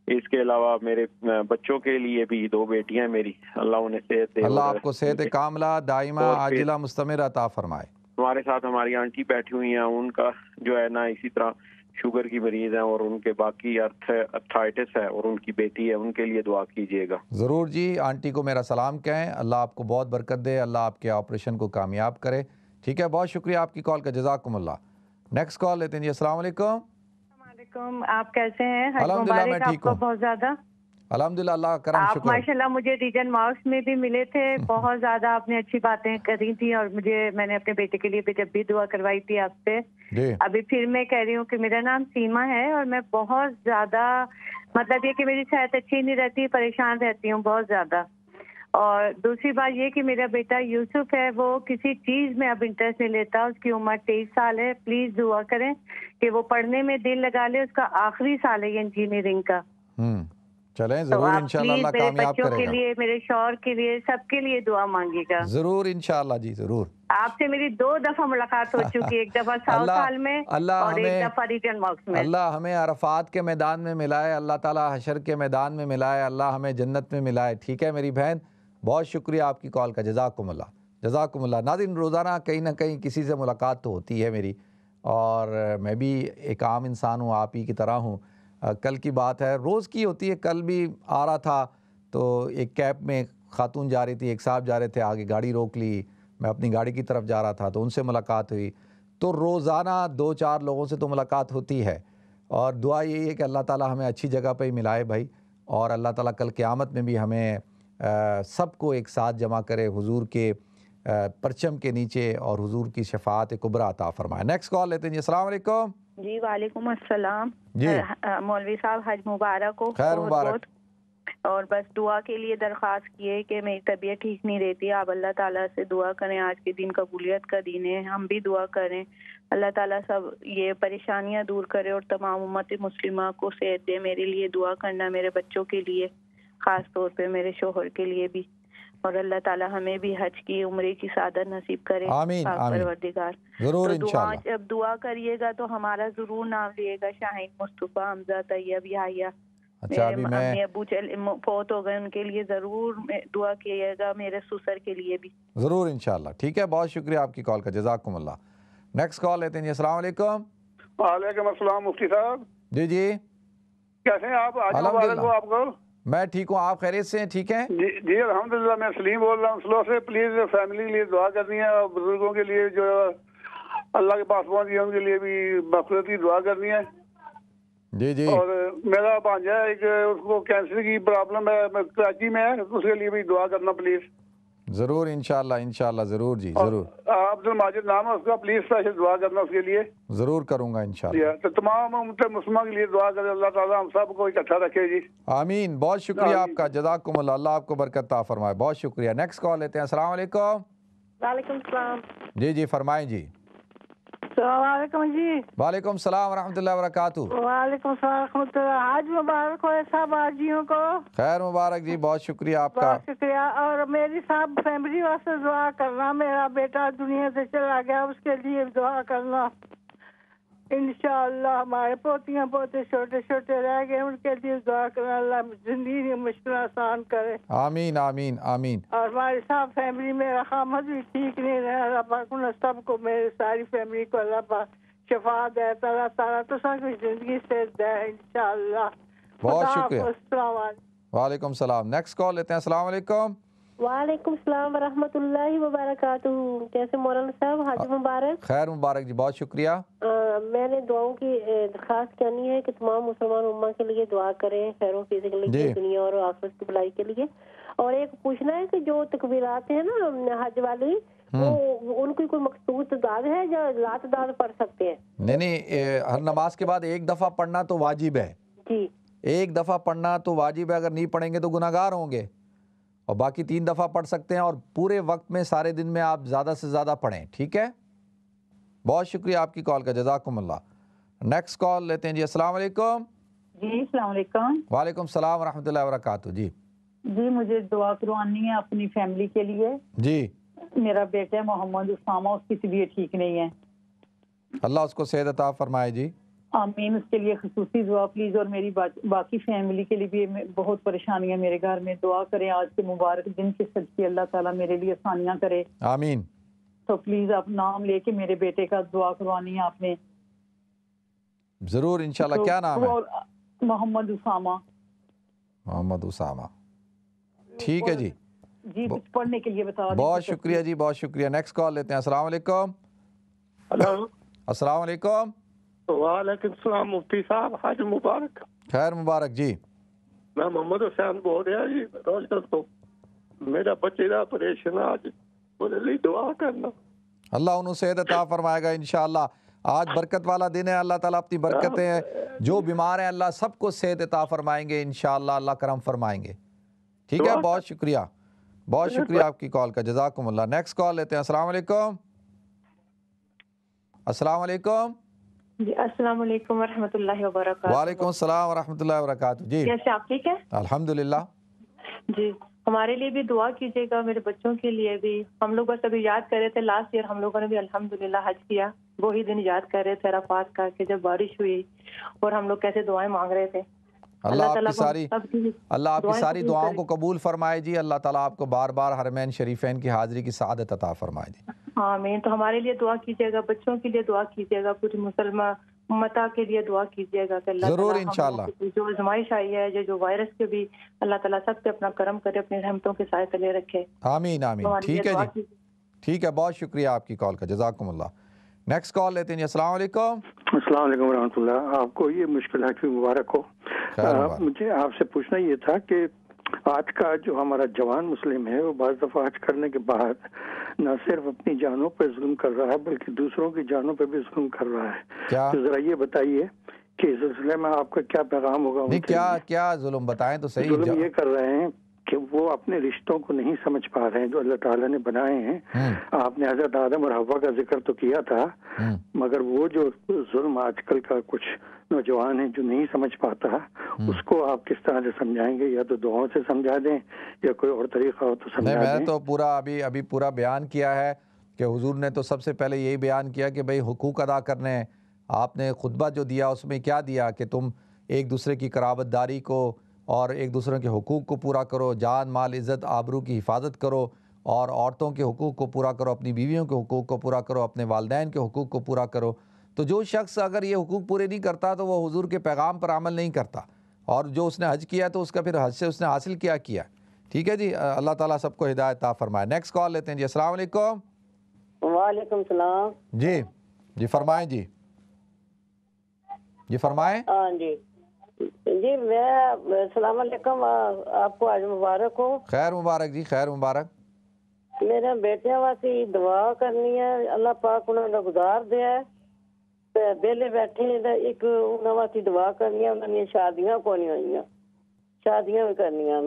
اس کے علاوہ میرے بچوں کے لیے بھی 2 بیٹیاں میری، اللہ انہیں صحت دے. اللہ آپ کو صحت کاملہ دائمہ عاجلہ مستمر عطا فرمائے. ہمارے ساتھ ہماری آنٹی بیٹھی ہوئی ہیں، ان کا جو ہے نا اسی طرح شوگر کی مریض ہیں اور ان کے باقی ارتھرائٹس ہے اور ان کی بیٹی ہے، ان کے لیے دعا کیجیے گا. ضرور جی. آنٹی کو میرا سلام کہیں، اللہ آپ کو بہت برکت دے، اللہ آپ کے آپریشن کو کامیاب کرے. ٹھیک ہے، بہت شکریہ آپ کی کال کا، جزاکم اللہ. نیکسٹ کال لیتے ہیں جی. السلام علیکم. آپ کیسے ہیں؟ الحمدللہ میں ٹھیک ہوں. بہت زیادہ الحمدللہ، اللہ کرم شکر. آپ ماشاءاللہ مجھے ریجن مارکس میں بھی ملے تھے، بہت زیادہ آپ نے اچھی باتیں کری تھی اور میں نے اپنے بیٹے کے لیے بھی جب بھی دعا کروائی تھی آپ سے. ابھی پھر میں کہہ رہی ہوں کہ میرا نام سیما ہے اور میں بہت زیادہ مطلب یہ کہ میری صحت اچھی نہیں رہتی، پریشان رہتی ہوں بہت زیادہ. اور دوسری بات یہ کہ میرا بیٹا یوسف ہے، وہ کسی چیز میں اب انٹرسٹ نہیں لیتا. اس کی عمر 23 سال ہے. پلیز دعا کریں کہ وہ پڑھنے میں دل لگا لے. اس کا آخری سال ہے انجینئرنگ کا. چلیں ضرور انشاءاللہ اللہ کامیاب کرے گا. کے لیے، میرے شوہر کے لیے، سب کے لیے دعا مانگے گا. ضرور انشاءاللہ جی ضرور. آپ سے میری 2 دفعہ ملاقات ہو چکی، ایک دفعہ ساؤتھ ہال میں اور ایک دفعہ ریجن مارکس میں. اللہ ہمیں عرفات کے میدان میں ملائے، اللہ تعالیٰ حشر کے میدان میں ملائے، اللہ ہمیں جنت میں ملائے. ٹھیک ہے میری بہن، بہت شکریہ آپ کی کال کا، جزاکم اللہ. جزاکم اللہ. ناظرین روزانہ کہیں نہ کہیں کسی سے ملاقات تو ہوتی ہے میری، اور میں بھی ایک عام انسان ہوں، آپ ہی کی طرح ہوں. کل کی بات ہے، روز کی ہوتی ہے. کل بھی آ رہا تھا تو ایک کیب میں خاتون جا رہی تھی، ایک صاحب جا رہے تھے، آگے گاڑی روک لی، میں اپنی گاڑی کی طرف جا رہا تھا تو ان سے ملاقات ہوئی. تو روزانہ 2-4 لوگوں سے تو ملاقات ہوتی ہے، اور دعا یہی ہے کہ اللہ تعالیٰ ہمیں اچھی جگہ پہ ہی ملائے بھائی، اور اللہ تعالیٰ کل قیامت میں بھی ہمیں سب کو ایک ساتھ جمع کرے حضور کے پرچم کے نیچے اور حضور کی شفاعت کبریٰ عطا فرمائے. نیکسٹ کال لیتے ہیں جی. السلام علیکم. جی وعلیکم السلام. جی مولوی صاحب حج مبارک ہو. خیر مبارک. اور بس دعا کے لیے درخواست کی ہے کہ میری طبیعت ٹھیک نہیں رہتی. آپ اللہ تعالیٰ سے دعا کریں. آج کے دن قبولیت کا دن ہے, ہم بھی دعا کریں. اللہ تعالیٰ سب یہ پریشانیاں دور کرے اور تمام امت مسلمہ کو صحت دے. میرے لیے دعا کرنا, میرے بچوں کے لیے, خاص طور پہ میرے شوہر کے لیے بھی. اور اللہ تعالیٰ ہمیں بھی حج کی عمرے کی سعادت نصیب کرے. آمین آمین. پروردگار ضرور تو انشاءاللہ. جب دعا کریے گا تو ہمارا ضرور نام لیے گا. شاہین مصطفیٰ, حمزہ, طیب, یحییٰ. اچھا ابھی میں امی ابو فوت ہو گئے, ان کے لیے ضرور دعا کیے گا. میرے سسر کے لیے بھی ضرور انشاءاللہ. ٹھیک ہے, بہت شکریہ آپ کی کال کا, جزاکم اللہ. نیکسٹ کال لیتے ہیں جی. السلام علیکم. وعلیکم السلام مفتی صاحب. جی جی کیسے ہیں آپ؟ آج مبارک ہو آپ کو. میں ٹھیک ہوں, آپ خیریت سے ہیں؟ ٹھیک ہیں جی الحمدللہ. میں سلیم بول رہا ہوں سلو سے. پلیز فیملی کے لیے دعا کرنی ہے, اور بزرگوں کے لیے جو اللہ کے پاس پہنچ گئے ان کے لیے بھی مغفرت کی دعا کرنی ہے. جی جی. اور میرا بھانجا ہے ایک, اس کو کینسر کی پرابلم ہے, کراچی میں ہے, اس کے لیے بھی دعا کرنا پلیز. ضرور انشاءاللہ انشاءاللہ. ضرور جی ضرور. عبد الماجد نام ہے اس کا, پلیز اسپیشل دعا کرنا اس کے لیے. ضرور کروں گا انشاءاللہ. تو تمام امت مسلمہ کے لیے دعا کرے, اللہ تعالیٰ ہم سب کو اکٹھا رکھے جی. آمین. بہت شکریہ آپ کا, جزاکم اللہ. اللہ آپ کو برکت عطا فرمائے. بہت شکریہ. نیکسٹ کال لیتے ہیں. السلام علیکم. وعلیکم السلام. جی جی فرمائیں جی. السلام علیکم جی. وعلیکم السلام ورحمۃ اللہ وبرکاتہ. وعلیکم السلام ورحمۃ اللہ. حج مبارک ہو سب حاجیوں کو. خیر مبارک جی, بہت شکریہ آپ کا. بہت شکریہ. اور میری سب فیملی واسطے دعا کرنا. میرا بیٹا دنیا سے چلا گیا, اس کے لیے دعا کرنا. انشاءاللہ ہمارے پوتیاں پوتے چھوٹے چھوٹے رہ گئے, ان کے لیے دعا کرنا. اللہ زندگی مشکل آسان کرے. آمین آمین آمین. اور ہماری سب فیملی میں رحمت بھی ٹھیک نہیں رہا. اللہ پاک ان سب کو, میری ساری فیملی کو اللہ پاک شفا دے. اللہ تعالیٰ تو سب کی زندگی سے دے انشاءاللہ. بہت شکریہ. السلام علیکم. وعلیکم السلام. نیکسٹ کال لیتے ہیں. السلام علیکم. وعلیکم السلام ورحمۃ اللہ وبرکاتہ. کیسے مولانا صاحب؟ حج مبارک. خیر مبارک جی, بہت شکریہ. میں نے دعاؤں کی درخواست کرنی ہے کہ تمام مسلمان امہ کے لیے دعا کریں, خیر و فیض کے لیے, دنیا اور آخرت کی بھلائی کے لیے. اور ایک پوچھنا ہے کہ جو تکبیرات ہیں نا حج والی, وہ ان کی کوئی مخصوص تعداد ہے یا لا تعداد پڑھ سکتے ہیں؟ نہیں, ہر نماز کے بعد ایک دفعہ پڑھنا تو واجب ہے. جی ایک دفعہ پڑھنا تو واجب ہے. اگر نہیں پڑھیں گے تو گناہگار ہوں گے. اور باقی 3 دفعہ پڑھ سکتے ہیں, اور پورے وقت میں سارے دن میں آپ زیادہ سے زیادہ پڑھیں. ٹھیک ہے, بہت شکریہ آپ کی کال کا, جزاکم اللہ. نیکسٹ کال لیتے ہیں جی. السلام علیکم. جی السلام علیکم. وعلیکم السلام ورحمۃ اللہ وبرکاتہ. جی جی مجھے دعا کروانی ہے اپنی فیملی کے لیے. جی میرا بیٹا محمد اسامہ, اس کی طبیعت ٹھیک نہیں ہے. اللہ اس کو صحت عطا فرمائے جی. آمین. اس کے لیے خصوصی دعا پلیز. اور میری باقی فیملی کے لیے بھی بہت پریشانیاں میرے گھر میں, دعا کریں. آج کے مبارک دن کے صدقے اللہ تعالیٰ میرے لیے آسانیاں کرے. آمین. تو پلیز آپ نام لے کے میرے بیٹے کا دعا کروانی ہے آپ نے. ضرور انشاءاللہ. کیا نام ہے؟ محمد اسامہ. محمد اسامہ. ٹھیک ہے جی. جی کچھ پڑھنے کے لیے بتا دیں. بہت شکریہ جی, بہت شکریہ. نیکسٹ کال لیتے ہیں. السلام علیکم. ہلو. السلام علیکم. وعلیکم السلام مفتی صاحب, حج مبارک. خیر مبارک جی. میں محمد حسین بول رہا جی روشن تو. میرا بچے کا آپریشن آج, میرے لیے دعا کرنا. اللہ انہوں صحت عطا فرمائے گا انشاءاللہ. آج برکت والا دن ہے. اللہ تعالیٰ اپنی برکتیں ہیں, جو بیمار ہیں اللہ سب کو صحت عطا فرمائیں گے انشاءاللہ. اللہ کرم فرمائیں گے. ٹھیک ہے, بہت شکریہ. بہت شکریہ آپ کی کال کا, جزاکم اللہ. نیکسٹ کال لیتے ہیں. السلام علیکم. السلام علیکم. جی السلام علیکم ورحمۃ اللہ وبرکاتہ. وعلیکم السلام ورحمۃ اللہ وبرکاتہ. جی کیسے آپ ٹھیک ہے؟ الحمدللہ. جی ہمارے لیے بھی دعا کیجیے گا, میرے بچوں کے لیے بھی. ہم لوگ بس ابھی یاد کر رہے تھے, لاسٹ ایئر ہم لوگوں نے بھی الحمدللہ حج کیا. وہی دن یاد کر رہے تھے عرفات کا, کہ جب بارش ہوئی اور ہم لوگ کیسے دعائیں مانگ رہے تھے. اللہ آپ کی ساری دعاؤں کو قبول فرمائے جی. اللہ تعالیٰ آپ کو بار بار حرمین شریفین کی حاضری کی سعادت عطا فرمائے جی. آمین. تو ہمارے لیے دعا کیجیے گا, بچوں کے لیے دعا کیجیے گا, پوری مسلمان امتا کے لیے دعا کیجیے گا کہ اللہ ضرور انشاءاللہ. جو آزمائش آئی ہے, جو وائرس کے بھی اللہ تعالیٰ سب پہ اپنا کرم کرے, اپنی رحمتوں کے سائے تلے رکھے. آمین آمین. ٹھیک ہے جی, ٹھیک ہے. بہت شکریہ آپ کی کال کا, جزاکم اللہ. نیکسٹ کال لیتے ہیں جی. السلام علیکم. السلام علیکم ورحمۃ اللہ. آپ کو یہ مشکل حج مبارک ہو. مجھے آپ سے پوچھنا یہ تھا کہ آج کا جو ہمارا جوان مسلم ہے وہ بعض دفعہ حج کرنے کے بعد نہ صرف اپنی جانوں پہ ظلم کر رہا ہے بلکہ دوسروں کی جانوں پہ بھی ظلم کر رہا ہے. تو ذرا یہ بتائیے کہ اس سلسلے میں آپ کا کیا پیغام ہوگا؟ کیا ظلم بتائیں تو صحیح. ظلم یہ کر رہے ہیں کہ وہ اپنے رشتوں کو نہیں سمجھ پا رہے ہیں جو اللہ تعالیٰ نے بنائے ہیں. آپ نے حضرت آدم اور حوا کا ذکر تو کیا تھا، مگر وہ جو ظلم آج کل کا کچھ نوجوان ہیں جو نہیں سمجھ پاتا، اس کو آپ کس طرح سے سمجھائیں گے؟ یا تو دعاؤں سے سمجھا دیں یا کوئی اور طریقہ ہو تو سمجھا دیں. میں تو پورا ابھی پورا بیان کیا ہے کہ حضور نے تو سب سے پہلے یہی بیان کیا کہ بھئی حقوق ادا کرنے ہیں. آپ نے خطبہ جو دیا اس میں کیا دیا کہ تم ایک دوسرے کی قرابت داری کو اور ایک دوسرے کے حقوق کو پورا کرو، جان مال عزت آبرو کی حفاظت کرو، اور عورتوں کے حقوق کو پورا کرو، اپنی بیویوں کے حقوق کو پورا کرو، اپنے والدین کے حقوق کو پورا کرو. تو جو شخص اگر یہ حقوق پورے نہیں کرتا تو وہ حضور کے پیغام پر عمل نہیں کرتا، اور جو اس نے حج کیا تو اس کا پھر حج سے اس نے حاصل کیا. ٹھیک ہے جی، اللہ تعالیٰ سب کو ہدایت عطا فرمائے. نیکسٹ کال لیتے ہیں جی. السلام علیکم. وعلیکم السلام. جی فرمائیں. جی فرمائیں. ہاں جی میں السلام علیکم، آپ کو آج مبارک ہو. خیر مبارک جی، خیر مبارک. میرے بیٹیاں واسطے دعا کرنی ہے، اللہ پاک انہوں نے گزار دیا ہے بیلے بیٹھے ایک انہوں واسطے دعا کرنی ہے. انہوں نے شادیاں کو نہیں ہوئی، شادیاں بھی کرنی ہیں.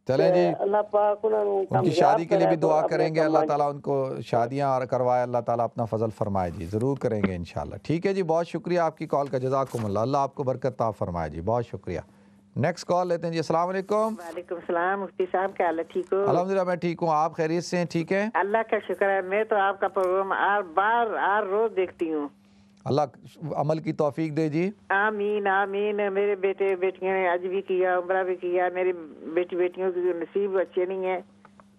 چلیں جی، اللہ پاک ان کی شادی کے لیے بھی دعا کریں گے، اللہ تعالیٰ ان کو شادیاں کروائے، اللہ تعالیٰ اپنا فضل فرمائے جی. ضرور کریں گے انشاءاللہ. ٹھیک ہے جی، بہت شکریہ آپ کی کال کا، جزاکم اللہ، اللہ آپ کو برکت عطا فرمائے جی. بہت شکریہ. نیکسٹ کال لیتے ہیں جی. السلام علیکم. وعلیکم السلام. مفتی صاحب کیا حال ہے؟ ٹھیک ہو؟ الحمدللہ میں ٹھیک ہوں، آپ خیریت سے ہیں؟ ٹھیک ہے، اللہ کا شکر ہے. میں تو آپ کا پروگرام ہر روز دیکھتی ہوں. اللہ عمل کی توفیق دے جی. آمین آمین. میرے بیٹے بیٹیاں نے حج بھی کیا، عمرہ بھی کیا. میری بیٹیوں کی نصیب اچھے نہیں ہیں.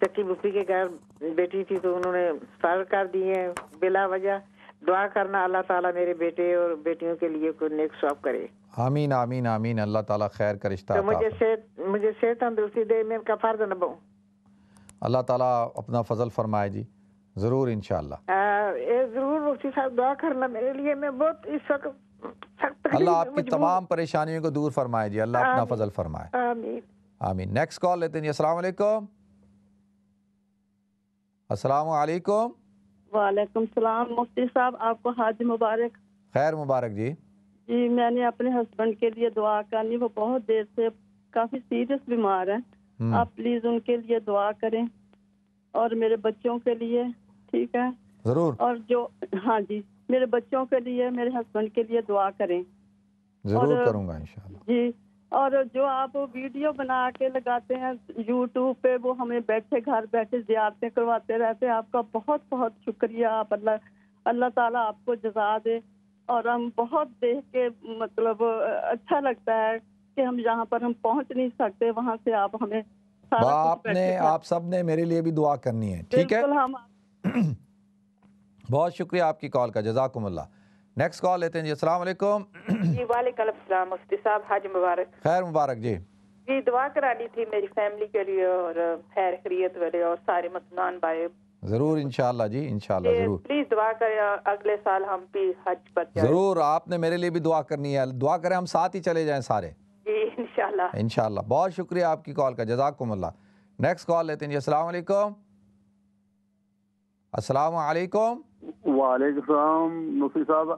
چکی بپی کے گھر بیٹی تھی تو انہوں نے فارغ کر دیے بلا وجہ. دعا کرنا اللہ تعالیٰ میرے بیٹے اور بیٹیوں کے لیے کوئی نیک ثواب کرے. آمین آمین آمین. اللہ تعالیٰ خیر کا رشتہ مجھے صحت تندرستی دے، میں کا فرض نبھاؤں. اللہ تعالیٰ اپنا فضل فرمائے جی. ضرور انشاءاللہ. ضرور مفتی صاحب دعا کرنا میرے لیے. میں بہت اس وقت سخت، اللہ آپ کی تمام پریشانیوں کو دور فرمائے جی. اللہ اپنا فضل فرمائے. آمین آمین. نیکسٹ کال لیتے ہیں جی. السلام علیکم. السلام علیکم. وعلیکم السلام. مفتی صاحب آپ کو حج مبارک. خیر مبارک جی. جی میں نے اپنے ہسبینڈ کے لیے دعا کرنی، وہ بہت دیر سے کافی سیریس بیمار ہیں. آپ پلیز ان کے لیے دعا کریں اور میرے بچوں کے لیے. ٹھیک ہے ضرور. اور جو ہاں جی میرے بچوں کے لیے، میرے ہسبینڈ کے لیے دعا کریں. ضرور کروں گا انشاءاللہ. جی اور جو آپ ویڈیو بنا کے لگاتے ہیں یوٹیوب پہ، وہ ہمیں بیٹھے گھر بیٹھے زیارتیں کرواتے رہتے ہیں. آپ کا بہت بہت شکریہ. آپ اللہ تعالیٰ آپ کو جزا دے. اور ہم بہت دیکھ کے مطلب اچھا لگتا ہے کہ ہم جہاں پر ہم پہنچ نہیں سکتے وہاں سے آپ ہمیں آپ سب نے میرے لیے بھی دعا کرنی ہے. ٹھیک ہے، بہت شکریہ آپ کی کال کا، جزاکم اللہ. نیکسٹ کال لیتے ہیں جی. السلام علیکم. جی وعلیکم السلام. مفتی صاحب حج مبارک. خیر مبارک جی. جی دعا کرانی تھی میری فیملی کے لیے اور خیر خیریت والے اور سارے مسلمان بھائی. ضرور انشاءاللہ جی، انشاءاللہ ضرور. پلیز دعا کریں اگلے سال ہم بھی حج پر جائیں. ضرور، آپ نے میرے لیے بھی دعا کرنی ہے. دعا کریں ہم ساتھ ہی چلے جائیں سارے. جی انشاءاللہ. انشاءاللہ. بہت شکریہ آپ کی کال کا، جزاکم اللہ. نیکسٹ کال لیتے ہیں جی. السلام علیکم. السلام علیکم. وعلیکم السلام. مفتی صاحب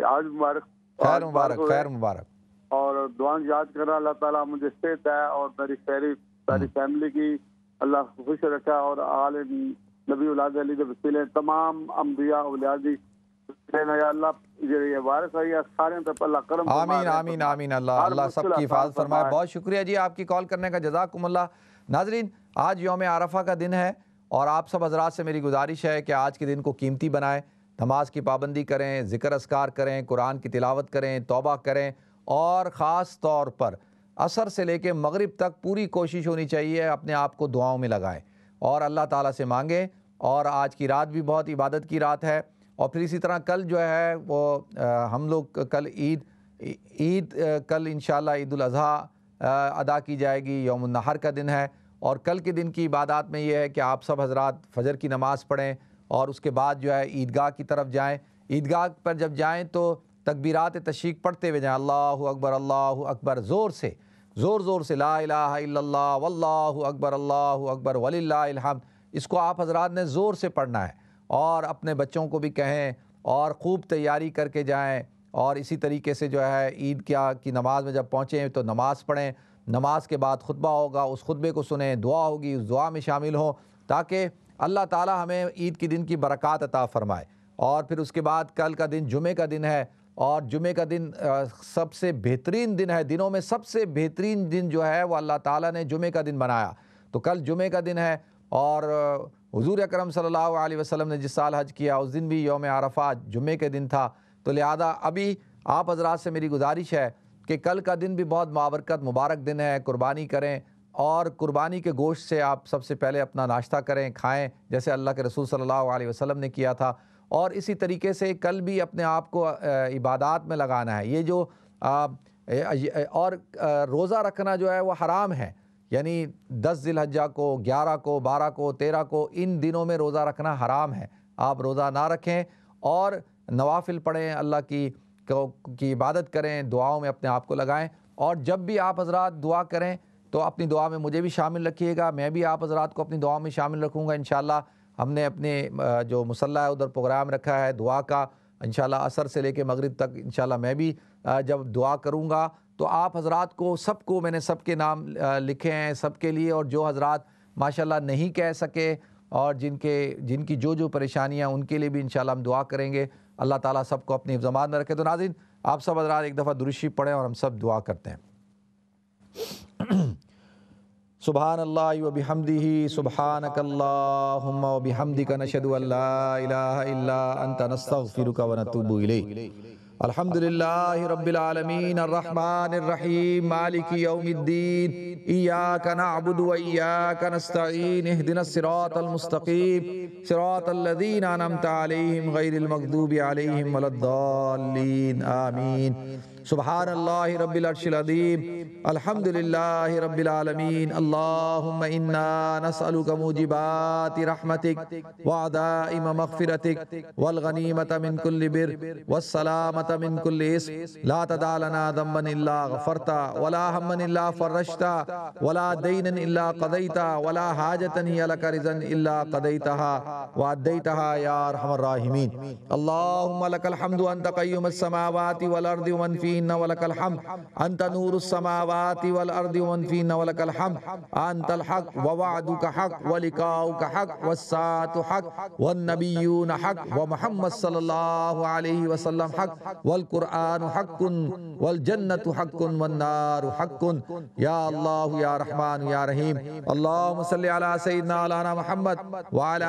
آج مبارک. خیر مبارک. خیر مبارک. اور دعا یاد کرنا اللہ تعالیٰ مجھے صحت ہے اور میری ساری فیملی کی اللہ خوش رکھا، اور آل نبی اولاد علی کے وسیلے تمام انبیاء اولیاء دی اللہ یہ وارث ہے سارے پر اللہ کرم. آمین آمین آمین. اللہ سب کی حفاظت فرمائے. بہت شکریہ جی آپ کی کال کرنے کا، جزاکم اللہ. ناظرین آج یوم عرفہ کا دن ہے اور آپ سب حضرات سے میری گزارش ہے کہ آج کے دن کو قیمتی بنائیں. نماز کی پابندی کریں، ذکر اذکار کریں، قرآن کی تلاوت کریں، توبہ کریں، اور خاص طور پر عصر سے لے کے مغرب تک پوری کوشش ہونی چاہیے اپنے آپ کو دعاؤں میں لگائیں اور اللہ تعالیٰ سے مانگیں. اور آج کی رات بھی بہت عبادت کی رات ہے. اور پھر اسی طرح کل جو ہے وہ ہم لوگ کل عید کل انشاءاللہ عید الاضحیٰ ادا کی جائے گی. یوم النحر کا دن ہے اور کل کے دن کی عبادات میں یہ ہے کہ آپ سب حضرات فجر کی نماز پڑھیں اور اس کے بعد جو ہے عیدگاہ کی طرف جائیں. عیدگاہ پر جب جائیں تو تکبیرات تشریق پڑھتے ہوئے جائیں. اللہ اکبر اللہ اکبر زور سے. زور زور سے لا الہ الا اللہ واللہ اکبر اللہ اکبر وللہ الحمد، اس کو آپ حضرات نے زور سے پڑھنا ہے، اور اپنے بچوں کو بھی کہیں اور خوب تیاری کر کے جائیں، اور اسی طریقے سے جو ہے عید کی نماز میں جب پہنچیں تو نماز پڑھیں، نماز کے بعد خطبہ ہوگا، اس خطبے کو سنیں، دعا ہوگی، اس دعا میں شامل ہوں تاکہ اللہ تعالی ہمیں عید کی دن کی برکات عطا فرمائے۔ اور پھر اس کے بعد کل کا دن جمعے کا دن ہے، اور جمعے کا دن سب سے بہترین دن ہے، دنوں میں سب سے بہترین دن جو ہے وہ اللہ تعالیٰ نے جمعے کا دن بنایا، تو کل جمعے کا دن ہے۔ اور حضور اکرم صلی اللہ علیہ وسلم نے جس سال حج کیا اس دن بھی یوم عرفہ جمعے کے دن تھا، تو لہذا ابھی آپ حضرات سے میری گزارش ہے کہ کل کا دن بھی بہت بابرکت مبارک دن ہے، قربانی کریں، اور قربانی کے گوشت سے آپ سب سے پہلے اپنا ناشتہ کریں، کھائیں، جیسے اللہ کے رسول صلی اللہ علیہ وسلم نے کیا تھا، اور اسی طریقے سے کل بھی اپنے آپ کو عبادات میں لگانا ہے۔ یہ جو اور روزہ رکھنا جو ہے وہ حرام ہے، یعنی 10 ذی الحجہ کو، 11 کو، 12 کو، 13 کو، ان دنوں میں روزہ رکھنا حرام ہے، آپ روزہ نہ رکھیں اور نوافل پڑھیں، اللہ کی عبادت کریں، دعاؤں میں اپنے آپ کو لگائیں، اور جب بھی آپ حضرات دعا کریں تو اپنی دعا میں مجھے بھی شامل رکھیے گا، میں بھی آپ حضرات کو اپنی دعا میں شامل رکھوں گا انشاءاللہ۔ ہم نے اپنے جو مصلی ہے ادھر پروگرام رکھا ہے دعا کا، انشاءاللہ عصر سے لے کے مغرب تک انشاءاللہ میں بھی جب دعا کروں گا تو آپ حضرات کو سب کو میں نے سب کے نام لکھے ہیں سب کے لیے، اور جو حضرات ماشاءاللہ نہیں کہہ سکے اور جن کی جو پریشانیاں ان کے لیے بھی انشاءاللہ ہم دعا کریں گے، اللہ تعالیٰ سب کو اپنی حفظ میں رکھے۔ تو ناظرین آپ سب حضرات ایک دفعہ درود شریف پڑھیں اور ہم سب دعا کرتے ہیں۔ سبحان اللہ و بحمدہ، سبحانک اللہم و بحمدک، نشہد ان لا الہ الا انت، نستغفرک و نتوب الیک۔ الحمدللہ رب العالمین، الرحمن الرحیم، مالک یوم الدین، ایاک نعبد و ایاک نستعین، اہدنا الصراط المستقیم، صراط الذین انعمت علیہم غیر المغضوب علیہم ولا الضالین، آمین۔ سبحان اللہ رب العرش العظیم، الحمدللہ رب العالمین، اللہم انا نسألک موجبات رحمتک وعدائم مغفرتک والغنیمت من کل بر والسلامت من کل اسم، لا تدع لنا ذنبا الا غفرتا ولا ہما الا فرجتا ولا دینا الا قضیتا ولا حاجتا ہی لک رضا الا قضیتها وعدیتها یا ارحم الراحمین۔ اللہم لک الحمد انت قیوم السماوات والارض ومن فیہن ولک الحمد، انت نور السماوات والارض ومن فیہن ولک الحمد، انت الحق ووعدک حق ولقاؤک حق والساعة حق والنبیون حق ومحمد صلی اللہ علیہ وسلم حق والقرآن حق والجنت حق والنار حق، یا اللہ یا رحمان یا رحیم۔ اللہم صلی علی سیدنا مولانا محمد وعلی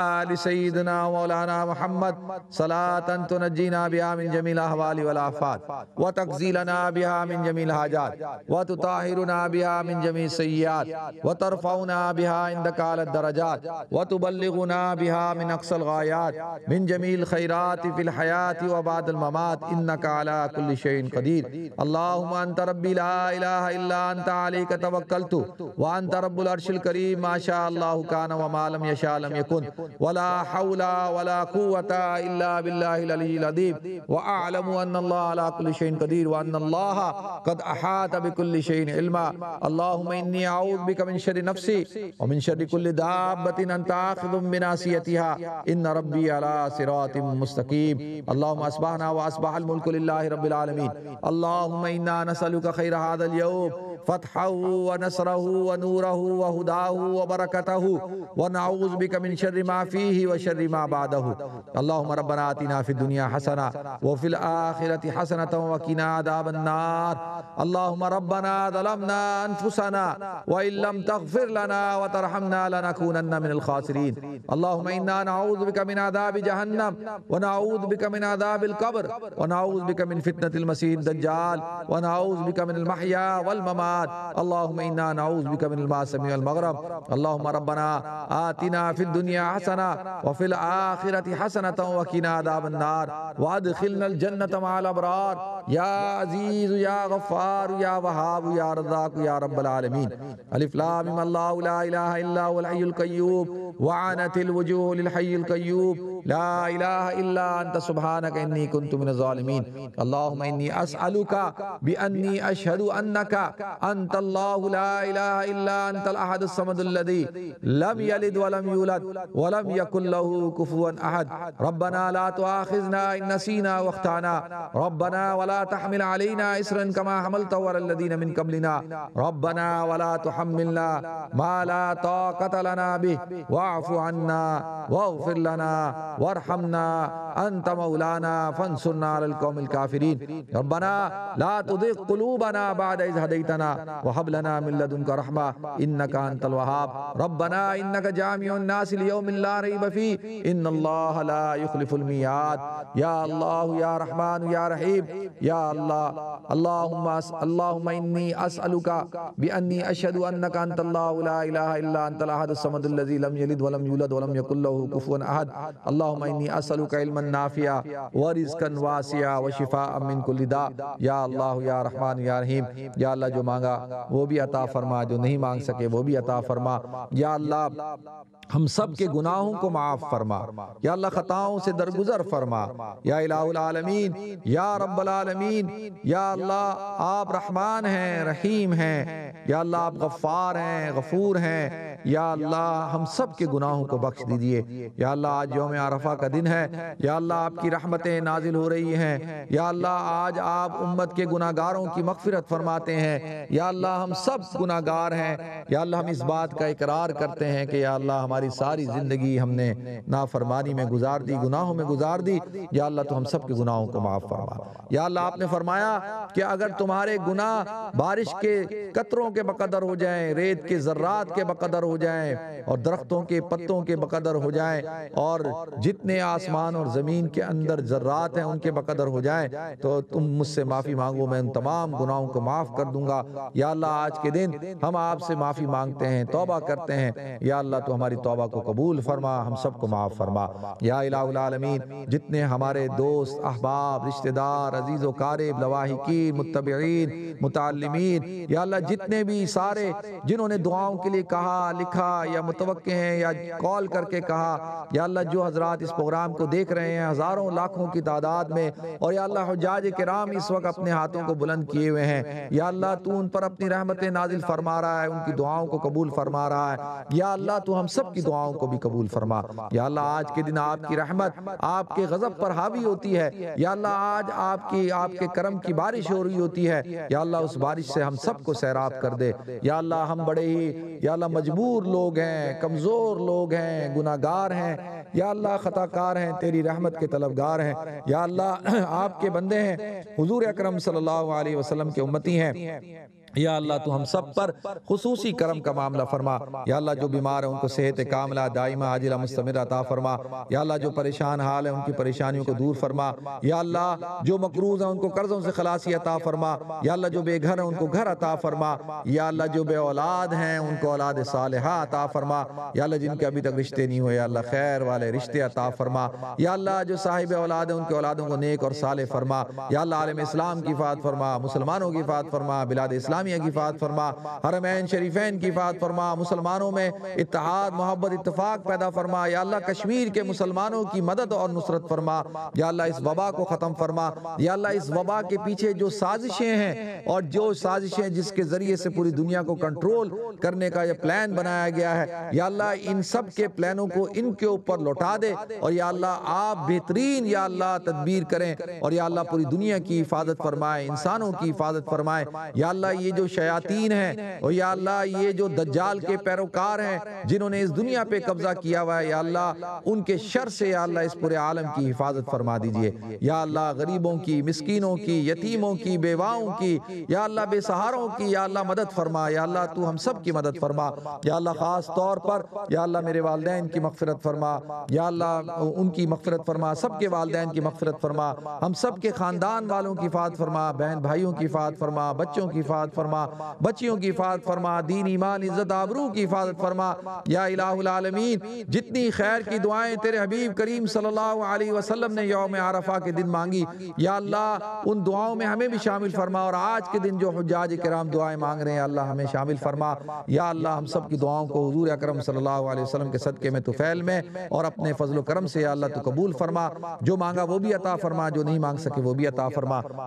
آل سیدنا مولانا محمد صلاة تنجینا بها من جمیع الاحوال والآفات وتقضی لنا بها من جمیع الحاجات وتطہرنا بها من جمیع السیئات وترفعنا بها عندک اعلی الدرجات وتبلغنا بها من اقصى الغایات من جمیع الخیرات فی الحیات وبعد الممات، انک علی کل شیء قدیر۔ اللہم انت ربی لا الہ الا انت علیک توکلت وانت رب العرش الکریم، ما شاء اللہ کان وما لم یشاء لم یکن، ولا حول ولا قوة الا باللہ العلی العظیم، واعلم ان اللہ علی کل شیء قدیر وان اللہ قد احاط بكل شیء علما۔ اللہم انی اعوذ بک من شر نفسی ومن شر کل دابۃ انت آخذ بناصیتها، ان ربی علی صراط مستقیم۔ اللہم اصبحنا واصبح الملک للہ رب العالمین۔ اللہم انا نسألک خیر هذا اليوم، فتحه ونصره ونوره وهداه وبركته، ونعوذ بك من شر ما فيه وشر ما بعده۔ اللهم ربنا آتنا في الدنيا حسنة وفي الآخرة حسنة وقنا عذاب النار۔ اللهم ربنا ظلمنا أنفسنا وإن لم تغفر لنا وترحمنا لنكونن من الخاسرين۔ اللهم إنا نعوذ بك من عذاب جهنم ونعوذ بك من عذاب القبر ونعوذ بك من فتنة المسيح الدجال ونعوذ بك من المحيا والممات۔ اللهم إنا نعوذ بك من المأثم والمغرم۔ اللهم ربنا آتنا في الدنيا حسنة وفي الآخرة حسنة وقنا عذاب النار وادخلنا الجنة مع الأبرار، يا عزيز يا غفار يا وهاب يا رزاق يا رب العالمين۔ الف لام میم، الله لا إله إلا هو الحي القيوم وعنت الوجوه للحي القيوم، لا إله إلا أنت سبحانك إني كنت من الظالمين۔ اللهم إني أسألك بأني أشهد أنك انت اللہ لا الہ الا انت الاحد الصمد الذی لم یلد ولم یولد ولم یکن له کفوا احد ربنا لا تؤاخذنا ان نسینا واخطأنا ربنا ولا تحمل علينا اسرا كما حملته على الذين من قبلنا ربنا ولا تحملنا ما لا طاقة لنا به واعف عنا واغفر لنا وارحمنا انت مولانا فانصرنا على القوم الكافرين ربنا لا تزغ قلوبنا بعد إذ هديتنا وهب لنا من لدنك رحمة إنك أنت الوهاب ربنا إنك جامع الناس ليوم لا ريب فيه إن الله لا يخلف الميعاد يا الله يا رحمن يا رحيم يا الله اللهم إني أسألك بأني أشهد أنك أنت الله لا إله إلا أنت الأحد الصمد الذي لم يلد ولم يولد ولم يكن له كفوا أحد اللهم إني أسألك علما نافعا ورزقا واسعا وشفاء من كل داء یا اللہ یا رحمان یا رحیم یا اللہ جو مانگا وہ بھی عطا فرما جو نہیں مانگ سکے وہ بھی عطا فرما یا اللہ ہم سب کے گناہوں کو معاف فرما یا اللہ خطاؤں سے درگزر فرما یا الہ العالمین یا رب العالمین یا اللہ آپ رحمان ہیں رحیم ہیں یا اللہ آپ غفار ہیں غفور ہیں یا اللہ ہم سب کے گناہوں کو بخش دیجئے یا اللہ آج یوم عرفہ کا دن ہے یا اللہ آپ کی رحمتیں نازل ہو رہی ہیں یا اللہ آج آپ امت کے گناہگاروں کی مغفرت فرماتے ہیں یا اللہ ہم سب گناہگار ہیں یا اللہ ہم اس بات کا اقرار کرتے ہیں کہ یا اللہ ہماری ساری زندگی ہم نے نافرمانی میں گزار دی گناہوں میں گزار دی یا اللہ تو ہم سب کے گناہوں کو معاف فرما یا اللہ آپ نے فرمایا کہ اگر تمہارے گناہ بارش کے قطروں کے بقدر ہو جائیں ریت کے ذرات کے بقدر ہو جائیں اور درختوں کے پتوں کے بقدر ہو جائیں اور جتنے آسمان اور زمین کے اندر ذرات ہیں ان کے بقدر ہو جائیں تو تم مجھ سے معافی مانگو میں ان تمام گناہوں کو معاف کر دوں گا یا اللہ آج کے دن ہم آپ سے معافی مانگتے ہیں توبہ کرتے ہیں یا اللہ تو ہماری توبہ کو قبول فرما ہم سب کو معاف فرما یا الہ العالمین جتنے ہمارے دوست احباب رشتہ دار عزیز و قارب لواحقین متبعین متعلمین یا اللہ جتنے بھی سارے جنہوں نے دعاؤں کے لیے کہا لکھا یا متوقع ہیں یا کال کر کے کہا یا اللہ جو حضرات اس پروگرام کو دیکھ رہے ہیں ہزاروں لاکھوں کی تعداد میں اور یا اللہ حجاج کرام اس وقت اپنے ہاتھوں کو بلند کیے ہوئے ہیں یا اللہ تو ان پر اپنی رحمتیں نازل فرما رہا ہے ان کی دعاؤں کو قبول فرما رہا ہے یا اللہ تو ہم سب کی دعاؤں کو بھی قبول فرما یا اللہ آج کے دن آپ کی رحمت آپ کے غضب پر حاوی ہوتی ہے یا اللہ آج آپ کے کرم کی بارش ہو رہی ہوتی ہے یا اللہ اس بارش سے ہم سب کو سیراب کر دے یا اللہ ہم بڑے ہی یا اللہ مجبور لوگ ہیں کمزور لوگ ہیں گناہگار ہیں یا اللہ خطا کار ہیں تیری رحمت کے طلبگار ہیں یا اللہ آپ کے بندے ہیں حضور اکرم صلی اللہ علیہ وسلم کے امتی ہیں یا اللہ تو ہم سب پر خصوصی کرم کا معاملہ فرما یا اللہ جو بیمار ہیں ان کو صحت کاملہ دائمہ عاجلہ مستمرہ عطا فرما یا اللہ جو پریشان حال ہیں ان کی پریشانیوں کو دور فرما یا اللہ جو مقروض ہیں ان کو قرضوں سے خلاصی عطا فرما یا اللہ جو بے گھر ہیں ان کو گھر عطا فرما یا اللہ جو بے اولاد ہیں ان کو اولاد صالحہ عطا فرما یا اللہ جن کے ابھی تک رشتے نہیں ہوئے یا اللہ خیر والے رشتے عطا فرما یا اللہ جو صاحب اولاد ہیں ان کے اولادوں کو نیک اور صالح فرما یا اللہ عالم اسلام کی حفاظت فرما مسلمانوں کی حفاظت فرما بلاد اسلامیہ کی حفاظت فرما حرمین شریفین کی حفاظت فرما مسلمانوں میں اتحاد محبت اتفاق پیدا فرما یا اللہ کشمیر کے مسلمانوں کی مدد اور نصرت فرما یا اللہ اس وبا کو ختم فرما یا اللہ اس وبا کے پیچھے جو سازشیں ہیں اور جو سازشیں جس کے ذریعے سے پوری دنیا کو کنٹرول کرنے کا یہ پلان بنایا گیا ہے یا اللہ ان سب کے پلانوں کو ان کے اوپر لوٹا دے اور یا اللہ آپ بہترین یا اللہ تدبیر کریں اور یا اللہ پوری دنیا کی حفاظت فرمائے انسانوں کی حفاظت فرمائے یا اللہ یہ جو شیاطین ہیں اور یا اللہ یہ جو دجال کے پیروکار ہیں جنہوں نے اس دنیا پہ قبضہ کیا ہوا ہے یا اللہ ان کے شر سے یا اللہ اس پورے عالم کی حفاظت فرما دیجئے یا اللہ غریبوں کی مسکینوں کی یتیموں کی بیواؤں کی یا اللہ بے سہاروں کی یا اللہ مدد فرما یا اللہ تو ہم سب کی مدد فرما یا اللہ خاص طور پر یا اللہ میرے والدین کی مغفرت فرما یا اللہ ان کی مغفرت فرما سب کے والدین کی مغفرت فرما ہم سب کے خاندان والوں کی حفاظت فرما بہن بھائیوں کی حفاظت فرما بچوں کی حفاظت فرما بچیوں کی حفاظت فرما دین ایمان عزت آبرو کی حفاظت فرما یا الہ العالمین جتنی خیر کی دعائیں تیرے حبیب کریم صلی اللہ علیہ وسلم نے یوم عرفہ کے دن مانگی یا اللہ ان دعاؤں میں ہمیں بھی شامل فرما اور آج کے دن جو حجاج کرام دعائیں مانگ رہے ہیں اللہ ہمیں شامل فرما یا اللہ ہم سب کی دعاؤں کو حضور اکرم صلی اللہ علیہ وسلم کے صدقے میں طفیل میں اور اپنے فضل و کرم سے یا اللہ تو قبول فرما جو مانگا وہ بھی عطا فرما جو نہیں مانگ سکے وہ بھی عطا فرما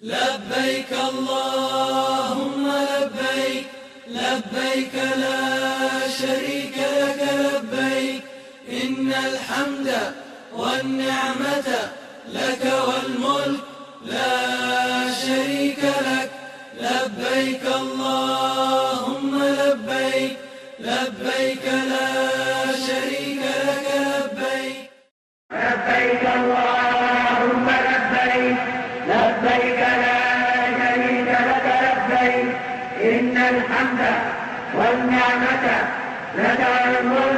لبيك اللهم لبيك لبيك لا شريك لك لبيك إن الحمد والنعمة لك والملك لا شريك لك لبيك اللهم لبيك لبيك لا شريك لك لبيك لبيك اللهم لبيك لبيك لا شريك لك لبيك إن الحمد والنعمة لك والملك